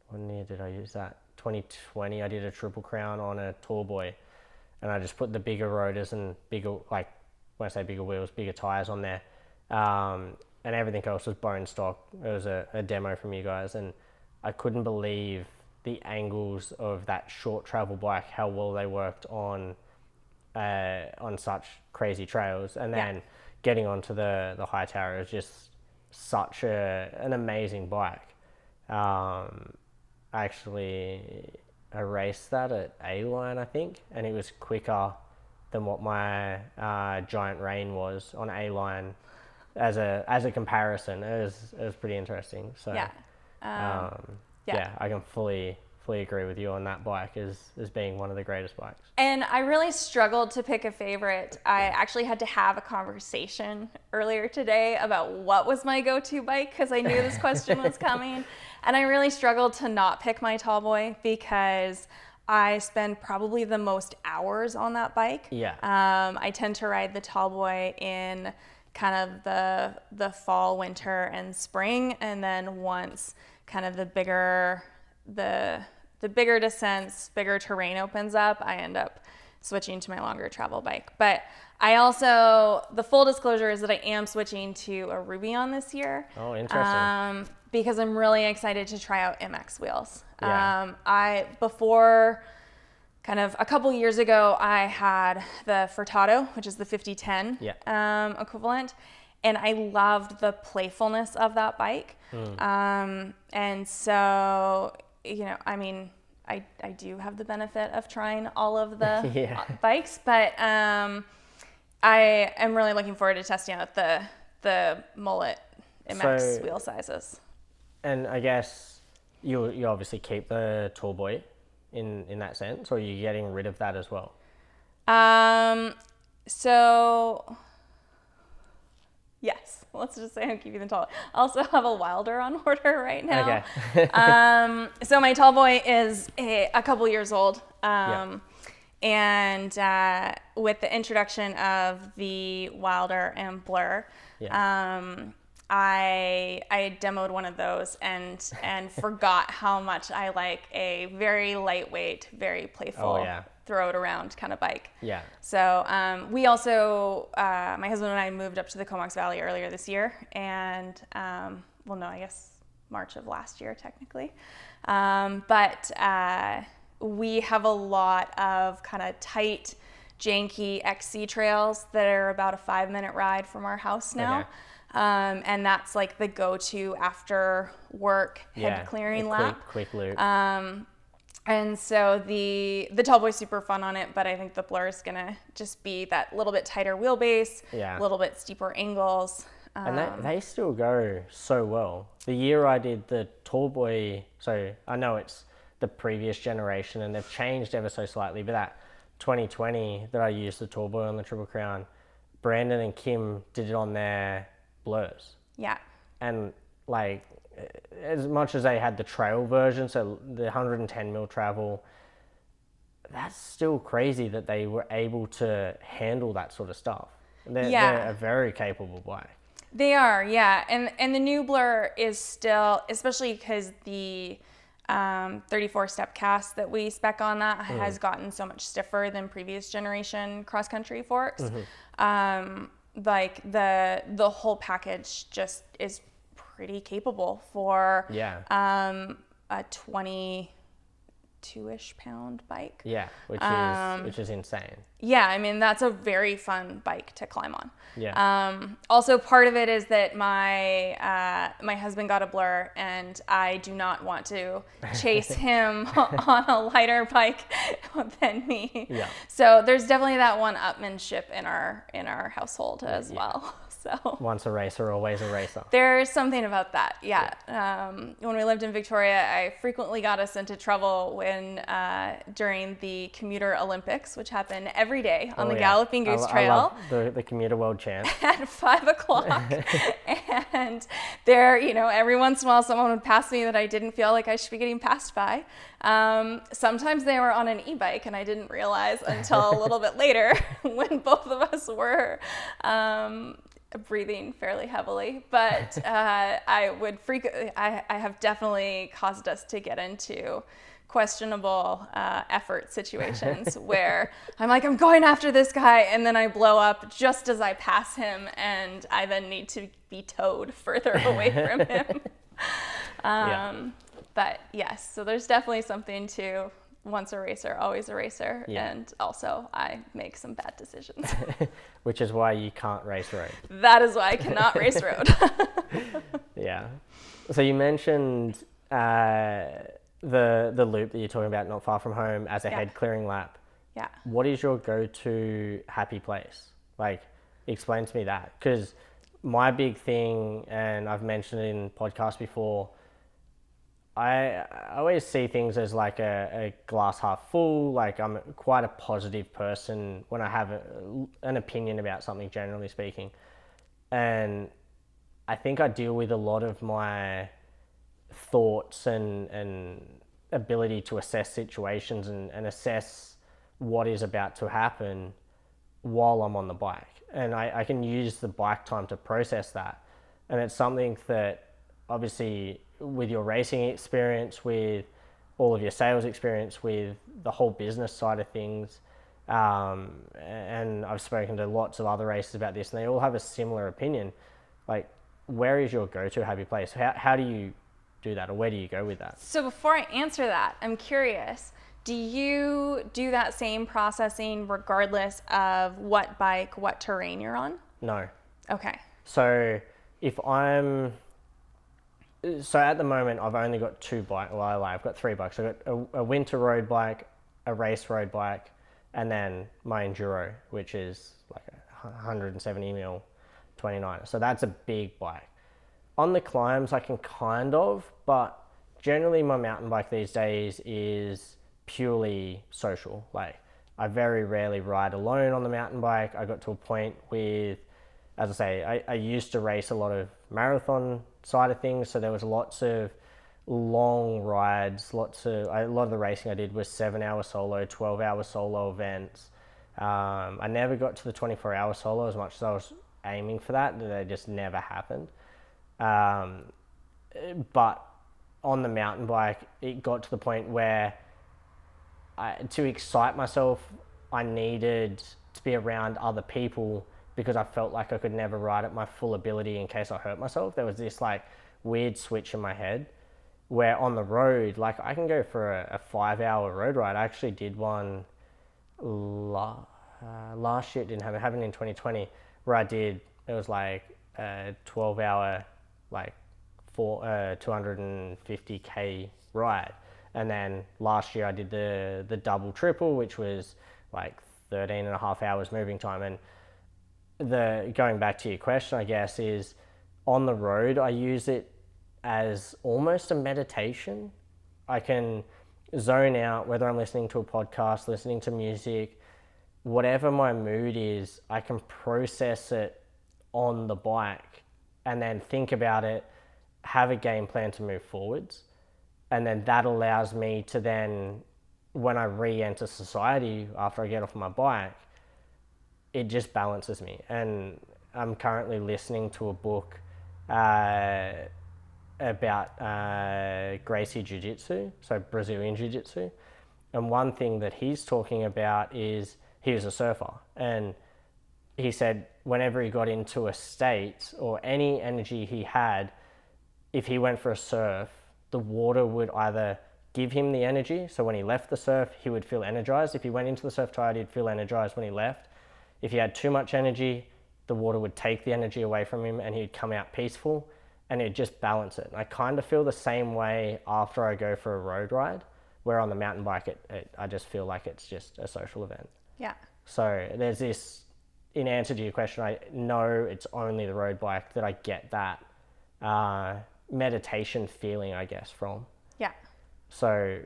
When year did I use that? 2020, I did a Triple Crown on a tall boy, and I just put the bigger rotors and bigger, like when I say bigger wheels, bigger tires on there, and everything else was bone stock. It was a demo from you guys, and I couldn't believe the angles of that short travel bike, how well they worked on such crazy trails, and then getting onto the high tower is just such an amazing bike. I raced that at A-Line, I think, and it was quicker than what my Giant Rain was on A-Line as a comparison. It was pretty interesting. So I can fully agree with you on that bike as being one of the greatest bikes. And I really struggled to pick a favorite. I actually had to have a conversation earlier today about what was my go-to bike, because I knew this question was coming. And I really struggled to not pick my tall boy because I spend probably the most hours on that bike. Yeah. I tend to ride the tall boy in kind of the fall, winter, and spring, and then once kind of the bigger descents, bigger terrain opens up, I end up switching to my longer travel bike. But I also, the full disclosure is that I am switching to a Rubion this year. Oh, interesting. Because I'm really excited to try out MX wheels. Yeah. Before kind of a couple years ago, I had the Furtado, which is the 5010 equivalent, and I loved the playfulness of that bike. And so, I mean, I do have the benefit of trying all of the bikes, but I am really looking forward to testing out the Mullet MX wheel sizes. And I guess you obviously keep the tall boy in that sense, or are you getting rid of that as well? So yes, let's just say I'm keeping the tall. I also have a Wilder on order right now. Okay. So my tall boy is a couple years old. And with the introduction of the Wilder and Blur, I demoed one of those and forgot how much I like a very lightweight, very playful, throw it around kind of bike. Yeah. So we also, my husband and I moved up to the Comox Valley earlier this year, and I guess March of last year technically. But we have a lot of kind of tight, janky XC trails that are about a 5-minute ride from our house now. Okay. And that's like the go-to after work head clearing lap. Quick loop. And so the tall boy's super fun on it, but I think the Blur is gonna just be that little bit tighter wheelbase, a little bit steeper angles. And they still go so well. The year I did the tall boy, so I know it's the previous generation and they've changed ever so slightly, but that 2020 that I used the tall boy on the Triple Crown, Brandon and Kim did it on their Blurs. Yeah. And like, as much as they had the trail version, so the 110 mil travel, that's still crazy that they were able to handle that sort of stuff. They're a very capable bike. They are, yeah. And the new Blur is still, especially because the 34 step cast that we spec on that has gotten so much stiffer than previous generation cross country forks. Like the whole package just is pretty capable for a 22-ish pound bike. Yeah, which is insane. Yeah, I mean, that's a very fun bike to climb on. Yeah. Also, part of it is that my husband got a Blur, and I do not want to chase him on a lighter bike than me. Yeah. So there's definitely that one-upmanship in our household as well. So once a racer, always a racer. There's something about that, yeah. When we lived in Victoria, I frequently got us into trouble when during the Commuter Olympics, which happen every day on the Galloping Goose Trail. I love the Commuter World Champ. At 5 o'clock. And there, every once in a while someone would pass me that I didn't feel like I should be getting passed by. Sometimes they were on an e-bike and I didn't realize until a little bit later when both of us were breathing fairly heavily, but I have definitely caused us to get into questionable effort situations where I'm like, I'm going after this guy, and then I blow up just as I pass him, and I then need to be towed further away from him. But yes, so there's definitely something to once a racer, always a racer. Yeah. And also I make some bad decisions. Which is why you can't race road. That is why I cannot race road. Yeah. So you mentioned the loop that you're talking about not far from home as a head clearing lap. Yeah. What is your go-to happy place? Like, explain to me that. Because my big thing, and I've mentioned it in podcasts before, I always see things as like a glass half full. Like, I'm quite a positive person when I have an opinion about something, generally speaking. And I think I deal with a lot of my thoughts and ability to assess situations and assess what is about to happen while I'm on the bike. And I can use the bike time to process that. And it's something that obviously with your racing experience, with all of your sales experience, with the whole business side of things, and I've spoken to lots of other racers about this, and they all have a similar opinion. Like, where is your go-to happy place? How do you do that, or where do you go with that? So before I answer that, I'm curious, do you do that same processing regardless of what bike, what terrain you're on? No. Okay. So at the moment, I've only got two bikes. Well, I've got three bikes. I've got a winter road bike, a race road bike, and then my enduro, which is like a 170 mil 29. So that's a big bike. On the climbs, I can kind of, but generally my mountain bike these days is purely social. Like, I very rarely ride alone on the mountain bike. I got to a point with, as I say, I used to race a lot of marathon side of things, so there was lots of long rides, a lot of the racing I did was 7-hour solo, 12-hour solo events. I never got to the 24-hour solo as much as I was aiming for that. They just never happened. But on the mountain bike, it got to the point where to excite myself, I needed to be around other people, because I felt like I could never ride at my full ability in case I hurt myself. There was this like weird switch in my head where on the road, like, I can go for a 5-hour road ride. I actually did one last year. It didn't happen in 2020, where it was like a 12-hour, like 250k ride. And then last year I did the double triple, which was like 13 and a half hours moving time. And going back to your question, I guess, is on the road, I use it as almost a meditation. I can zone out, whether I'm listening to a podcast, listening to music, whatever my mood is, I can process it on the bike and then think about it, have a game plan to move forwards. And then that allows me to then, when I re-enter society after I get off my bike, it just balances me. And I'm currently listening to a book about Gracie Jiu-Jitsu, so Brazilian Jiu-Jitsu. And one thing that he's talking about is, he was a surfer, and he said whenever he got into a state or any energy he had, if he went for a surf, the water would either give him the energy, so when he left the surf, he would feel energized. If he went into the surf tired, he'd feel energized when he left. If he had too much energy, the water would take the energy away from him and he'd come out peaceful, and it'd just balance it. And I kind of feel the same way after I go for a road ride, where on the mountain bike, I just feel like it's just a social event. Yeah. So there's this, in answer to your question, I know it's only the road bike that I get that meditation feeling, I guess, from. Yeah. So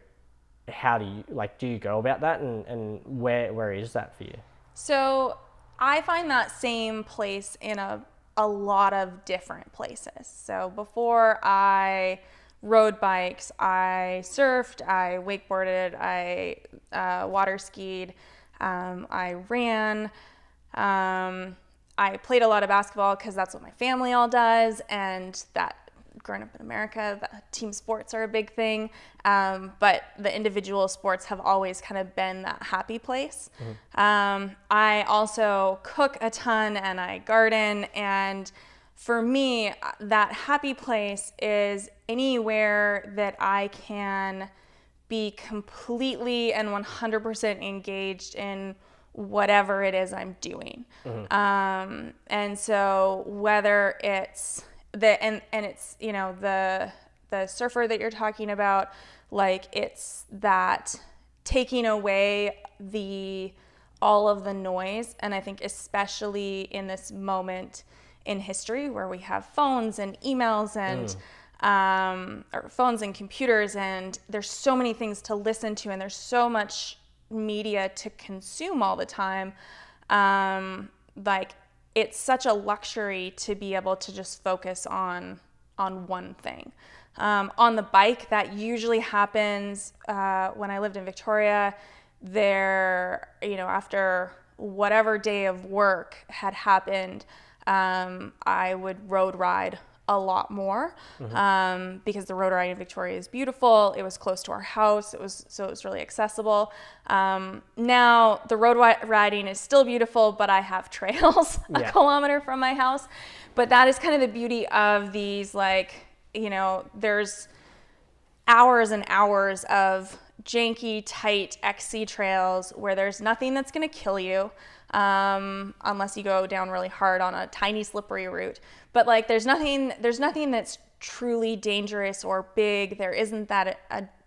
how do you go about that, and where is that for you? So I find that same place in a lot of different places. So before I rode bikes, I surfed, I wakeboarded, I water skied, I ran. I played a lot of basketball because that's what my family all does, and that growing up in America, the team sports are a big thing. But the individual sports have always kind of been that happy place. I also cook a ton and I garden, and for me, that happy place is anywhere that I can be completely and 100% engaged in whatever it is I'm doing. And so whether it's it's, you know, the surfer that you're talking about, like it's that taking away all of the noise. And I think especially in this moment in history where we have phones and emails and or phones and computers, and there's so many things to listen to, and there's so much media to consume all the time. Like it's such a luxury to be able to just focus on one thing. On the bike, that usually happens when I lived in Victoria. There, you know, after whatever day of work had happened, I would road ride a lot more because the road riding in Victoria is beautiful. It was close to our house. It was really accessible. Now the road riding is still beautiful, but I have trails a kilometer from my house. But that is kind of the beauty of these, like, you know, there's hours and hours of janky, tight XC trails where there's nothing that's going to kill you unless you go down really hard on a tiny slippery route. But like there's nothing that's truly dangerous or big. There isn't that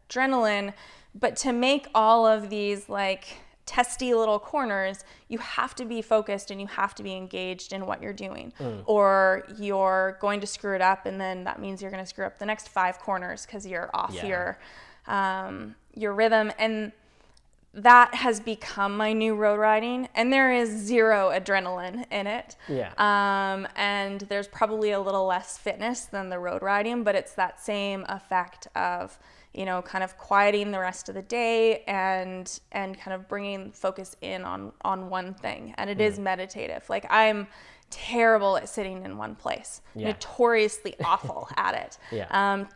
adrenaline. But to make all of these like testy little corners, you have to be focused and you have to be engaged in what you're doing, or you're going to screw it up, and then that means you're going to screw up the next 5 corners because you're off your rhythm. And that has become my new road riding, and there is zero adrenaline in it. And there's probably a little less fitness than the road riding, but it's that same effect of, you know, kind of quieting the rest of the day and kind of bringing focus in on one thing. And it is meditative. Like I'm terrible at sitting in one place, notoriously awful at it.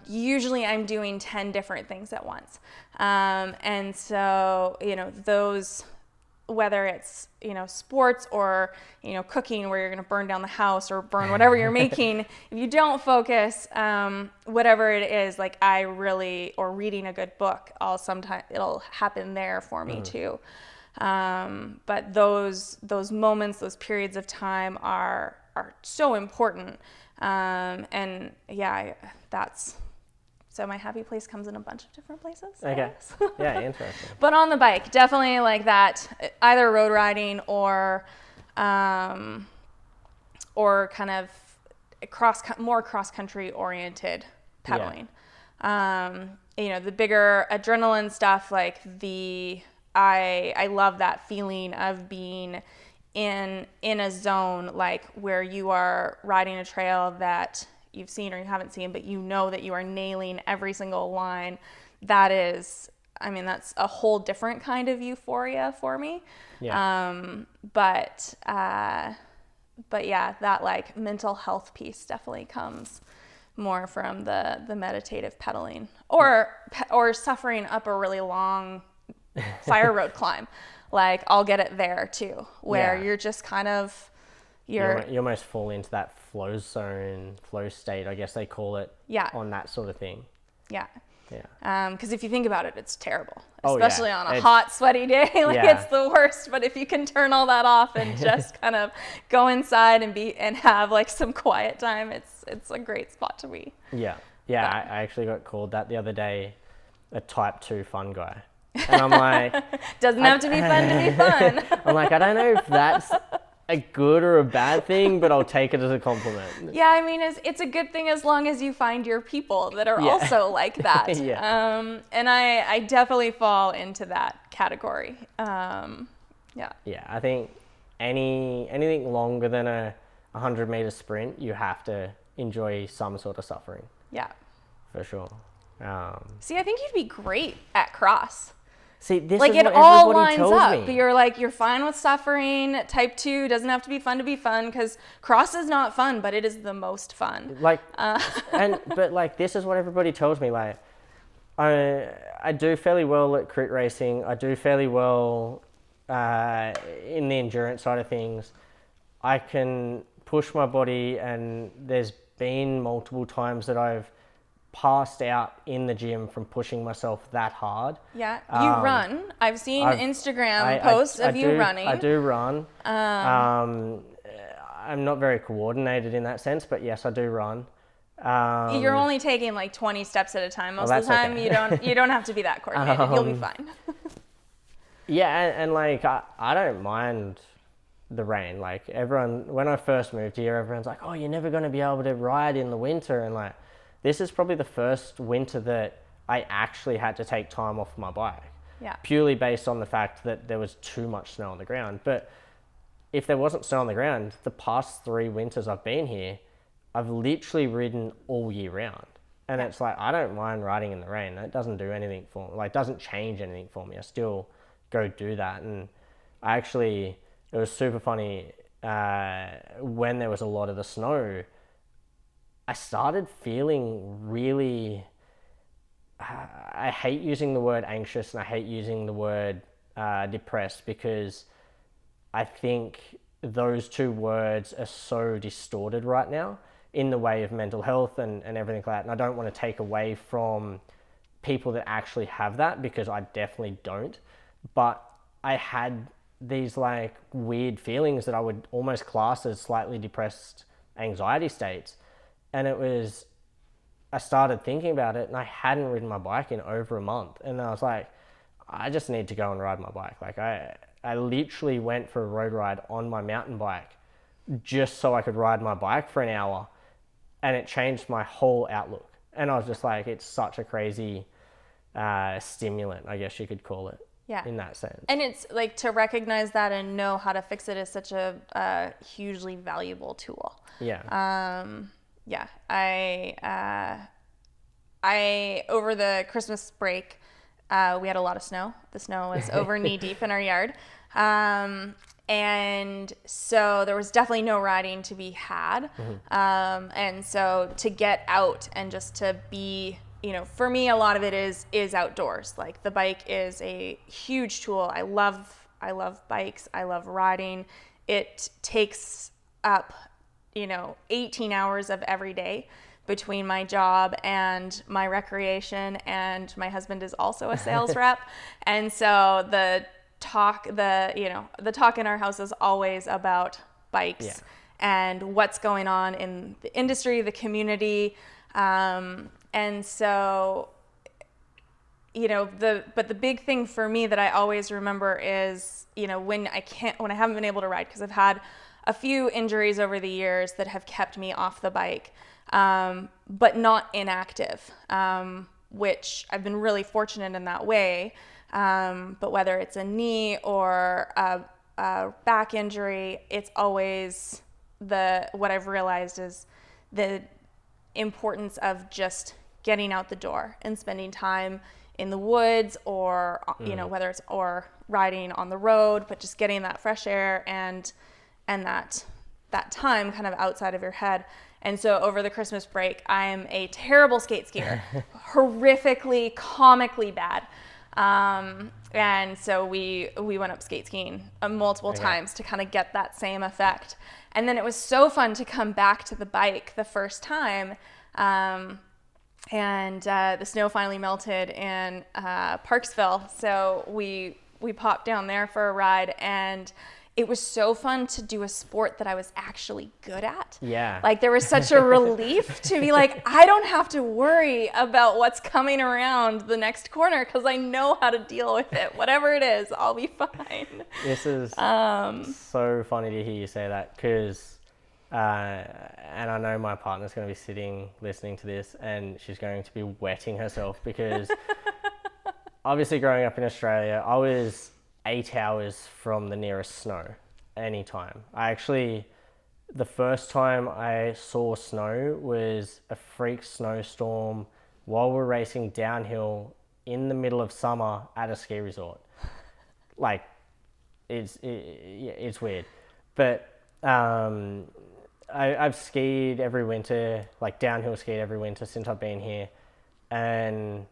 Usually I'm doing 10 different things at once. And so, you know, those, whether it's, you know, sports or, you know, cooking where you're going to burn down the house or burn whatever you're making, if you don't focus, whatever it is, like or reading a good book, it'll happen there for me too. But those moments, those periods of time are so important. And yeah, so my happy place comes in a bunch of different places. Okay. Yeah, interesting. But on the bike, definitely like that, either road riding or kind of more cross-country oriented pedaling. You know, the bigger adrenaline stuff, like I love that feeling of being in a zone, like where you are riding a trail that you've seen or you haven't seen, but you know that you are nailing every single line. That is, I mean, that's a whole different kind of euphoria for me. But yeah, that like mental health piece definitely comes more from the meditative pedaling or suffering up a really long fire road climb. Like I'll get it there too, where you're just kind of you almost fall into that flow state, I guess they call it, on that sort of thing. Because if you think about it, it's terrible, especially on a hot, sweaty day. It's the worst. But if you can turn all that off and just kind of go inside and have like some quiet time, it's a great spot to be. I actually got called that the other day, a type 2 fun guy. And I'm like, doesn't have to be fun to be fun. I'm like, I don't know if that's a good or a bad thing, but I'll take it as a compliment. Yeah, I mean, it's a good thing as long as you find your people that are also like that. And I definitely fall into that category. I think anything longer than a 100-meter sprint, you have to enjoy some sort of suffering. For sure. See, I think you'd be great at cross. See, this like is it what all everybody lines tells up. me. You're like, you're fine with suffering. Type 2 doesn't have to be fun, because cross is not fun, but it is the most fun. Like, but like, this is what everybody tells me. Like, I do fairly well at crit racing. I do fairly well in the endurance side of things. I can push my body, and there's been multiple times that I've passed out in the gym from pushing myself that hard. Yeah, you run. I've seen Instagram posts of you running. I do run. I'm not very coordinated in that sense, but yes, I do run. You're only taking like 20 steps at a time most of the time. Okay. You don't have to be that coordinated. You'll be fine. Yeah, and like I don't mind the rain. Like everyone, when I first moved here, everyone's like, "Oh, you're never going to be able to ride in the winter," and like, this is probably the first winter that I actually had to take time off my bike. Yeah. Purely based on the fact that there was too much snow on the ground. But if there wasn't snow on the ground, the past 3 winters I've been here, I've literally ridden all year round. And it's like, I don't mind riding in the rain. That doesn't do anything for me. Like, doesn't change anything for me. I still go do that. And it was super funny when there was a lot of the snow, I started feeling really, I hate using the word anxious and I hate using the word depressed, because I think those 2 words are so distorted right now in the way of mental health and everything like that. And I don't want to take away from people that actually have that, because I definitely don't. But I had these like weird feelings that I would almost class as slightly depressed anxiety states. And I started thinking about it, and I hadn't ridden my bike in over a month. And I was like, I just need to go and ride my bike. Like I literally went for a road ride on my mountain bike just so I could ride my bike for an hour, and it changed my whole outlook. And I was just like, it's such a crazy stimulant, I guess you could call it. Yeah. In that sense. And it's like, to recognize that and know how to fix it is such a hugely valuable tool. Yeah. Yeah, I over the Christmas break, we had a lot of snow. The snow was over knee deep in our yard. And so there was definitely no riding to be had. Mm-hmm. And so to get out and just to be, for me, a lot of it is outdoors. Like, the bike is a huge tool. I love bikes. I love riding. It takes up 18 hours of every day between my job and my recreation, and my husband is also a sales rep. And so the talk in our house is always about bikes and what's going on in the industry, the community. And so, but the big thing for me that I always remember is, when I haven't been able to ride, because I've had a few injuries over the years that have kept me off the bike, but not inactive, which I've been really fortunate in that way. But whether it's a knee or a back injury, it's always what I've realized is the importance of just getting out the door and spending time in the woods, or, whether it's or riding on the road, but just getting that fresh air and that time kind of outside of your head. And so over the Christmas break, I am a terrible skate skier, horrifically, comically bad. And so we went up skate skiing multiple times to kind of get that same effect. And then it was so fun to come back to the bike the first time. And the snow finally melted in Parksville. So we popped down there for a ride, and it was so fun to do a sport that I was actually good at. Yeah. Like, there was such a relief to be like, I don't have to worry about what's coming around the next corner, because I know how to deal with it. Whatever it is, I'll be fine. This is so funny to hear you say that, because, and I know my partner's going to be sitting listening to this, and she's going to be wetting herself, because obviously growing up in Australia, I was 8 hours from the nearest snow anytime. The first time I saw snow was a freak snowstorm while we're racing downhill in the middle of summer at a ski resort. Like, it's weird. But I've skied every winter, like downhill skied every winter since I've been here. And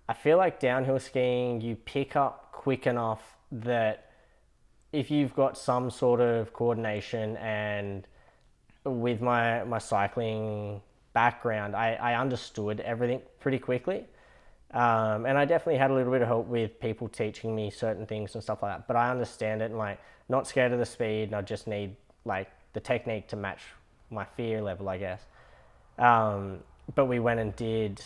I feel like downhill skiing, you pick up quick enough that if you've got some sort of coordination, and with my cycling background, I understood everything pretty quickly. And I definitely had a little bit of help with people teaching me certain things and stuff like that. But I understand it and like not scared of the speed, and I just need like the technique to match my fear level, I guess. But we went and did,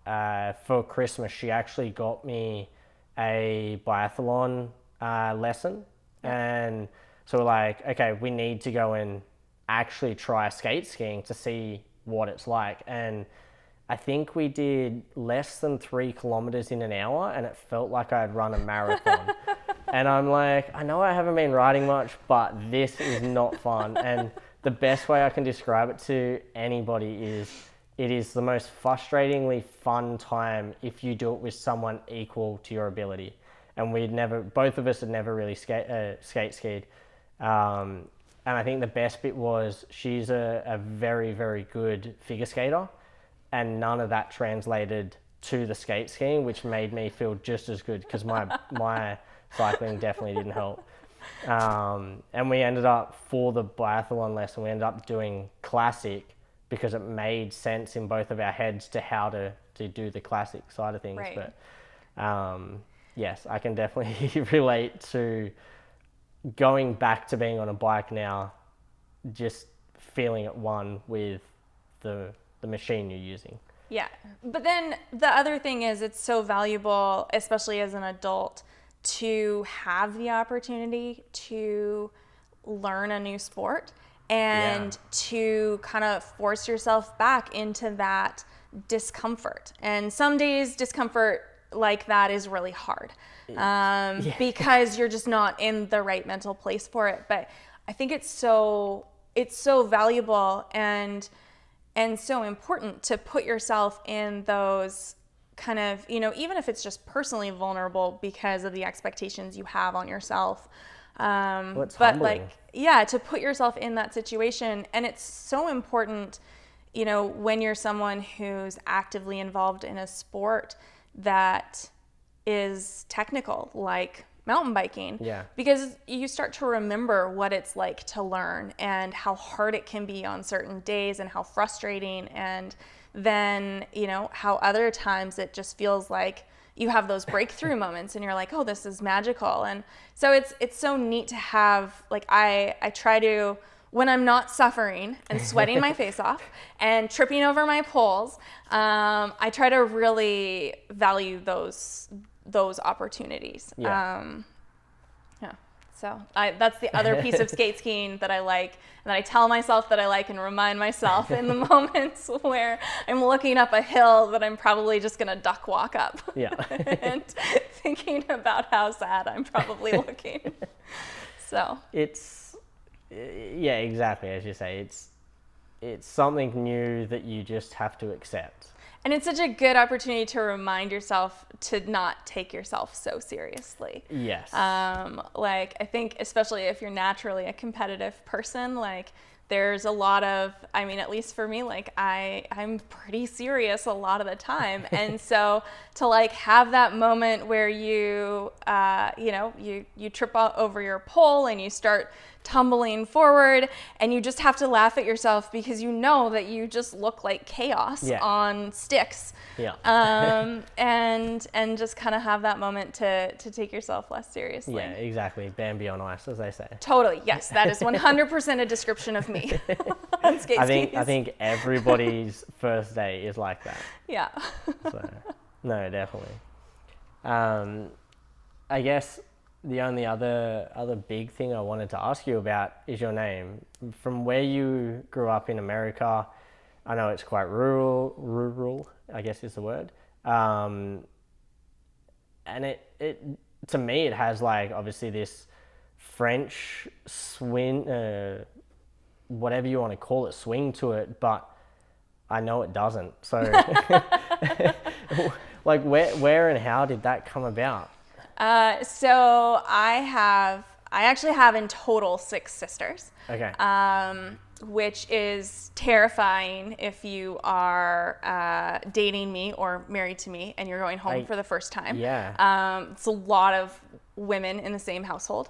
for Christmas, she actually got me a biathlon lesson. And so we're like, okay, we need to go and actually try skate skiing to see what it's like. And I think we did less than 3 kilometers in an hour, and it felt like I had run a marathon. And I'm like, I know I haven't been riding much, but this is not fun. And the best way I can describe it to anybody is, it is the most frustratingly fun time if you do it with someone equal to your ability. And both of us had never really skate skied. And I think the best bit was, she's a very, very good figure skater, and none of that translated to the skate skiing, which made me feel just as good, because my cycling definitely didn't help. And we ended up, for the biathlon lesson, we ended up doing classic, because it made sense in both of our heads to how to do the classic side of things. Right. But yes, I can definitely relate to going back to being on a bike now, just feeling at one with the machine you're using. Yeah. But then the other thing is, it's so valuable, especially as an adult, to have the opportunity to learn a new sport and to kind of force yourself back into that discomfort. And some days discomfort like that is really hard because you're just not in the right mental place for it. But I think it's so valuable and so important to put yourself in those kind of, even if it's just personally vulnerable because of the expectations you have on yourself. But humbling. To put yourself in that situation. And it's so important, when you're someone who's actively involved in a sport that is technical, like mountain biking. Yeah. Because you start to remember what it's like to learn, and how hard it can be on certain days, and how frustrating, and then, how other times it just feels like you have those breakthrough moments and you're like, oh, this is magical. And so it's so neat to have, like, I try to, when I'm not suffering and sweating my face off and tripping over my poles, I try to really value those opportunities. So that's the other piece of skate skiing that I like, and that I tell myself that I like, and remind myself in the moments where I'm looking up a hill that I'm probably just gonna duck walk up. Yeah. And thinking about how sad I'm probably looking. So it's, yeah, exactly, as you say, it's something new that you just have to accept. And it's such a good opportunity to remind yourself to not take yourself so seriously. Yes. Like, I think especially if you're naturally a competitive person, like, there's a lot of, I mean, at least for me, like, I'm pretty serious a lot of the time. And so to, like, have that moment where you trip over your pole and you start tumbling forward, and you just have to laugh at yourself because you know that you just look like chaos on sticks. Yeah. And just kind of have that moment to take yourself less seriously. Yeah, exactly. Bambi on ice, as they say. Totally. Yes, that is 100% a description of me on skate skis. I think everybody's first day is like that. Yeah. So, no, definitely. I guess the only other big thing I wanted to ask you about is your name. From where you grew up in America, I know it's quite rural, I guess is the word. And it to me, it has, like, obviously this French swing, whatever you want to call it, swing to it, but I know it doesn't. So Like where and how did that come about? So I actually have in total 6 sisters. Okay. Which is terrifying if you are dating me or married to me and you're going home for the first time. Yeah. It's a lot of women in the same household.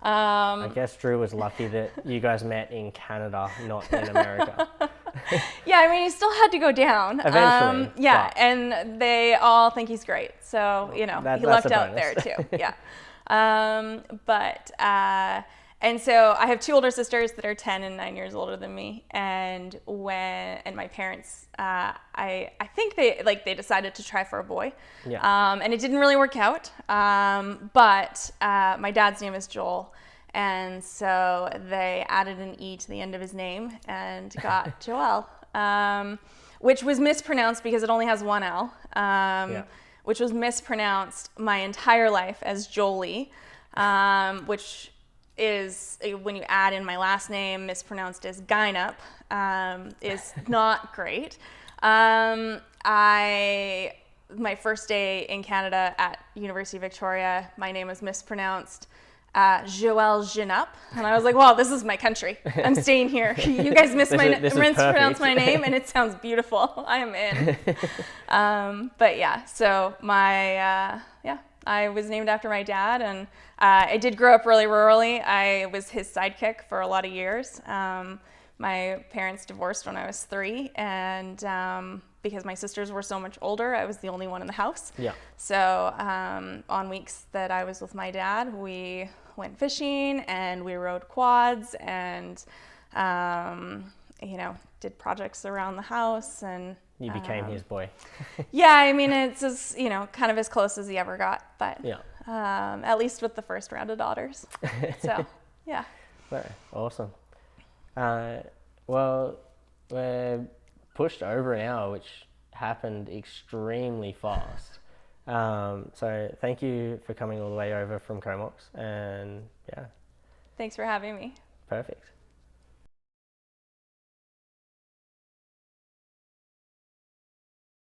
I guess Drew was lucky that you guys met in Canada, not in America. Yeah, I mean, he still had to go down. Eventually. Yeah, and they all think he's great. So, he lucked out there too. Yeah. And so I have 2 older sisters that are 10 and 9 years older than me. And my parents, I think they decided to try for a boy. Yeah. And it didn't really work out. But my dad's name is Joel. And so they added an E to the end of his name and got Joele, which was mispronounced because it only has 1 L, which was mispronounced my entire life as Joele, which is, when you add in my last name, mispronounced as Guynup, is not great. My first day in Canada at University of Victoria, my name was mispronounced Joele Guynup, and I was like, "Wow, this is my country. I'm staying here. You guys mispronounce my name, and it sounds beautiful. I am in." But yeah, so I was named after my dad, and I did grow up really rurally. I was his sidekick for a lot of years. My parents divorced when I was 3, and because my sisters were so much older, I was the only one in the house. Yeah. So on weeks that I was with my dad, we went fishing and we rode quads and did projects around the house, and You became his boy. yeah, I mean, it's as, kind of as close as he ever got, but Yeah. At least with the first round of daughters. So yeah. Very awesome. Well, we're pushed over an hour, which happened extremely fast. So thank you for coming all the way over from Comox, and yeah. Thanks for having me. Perfect.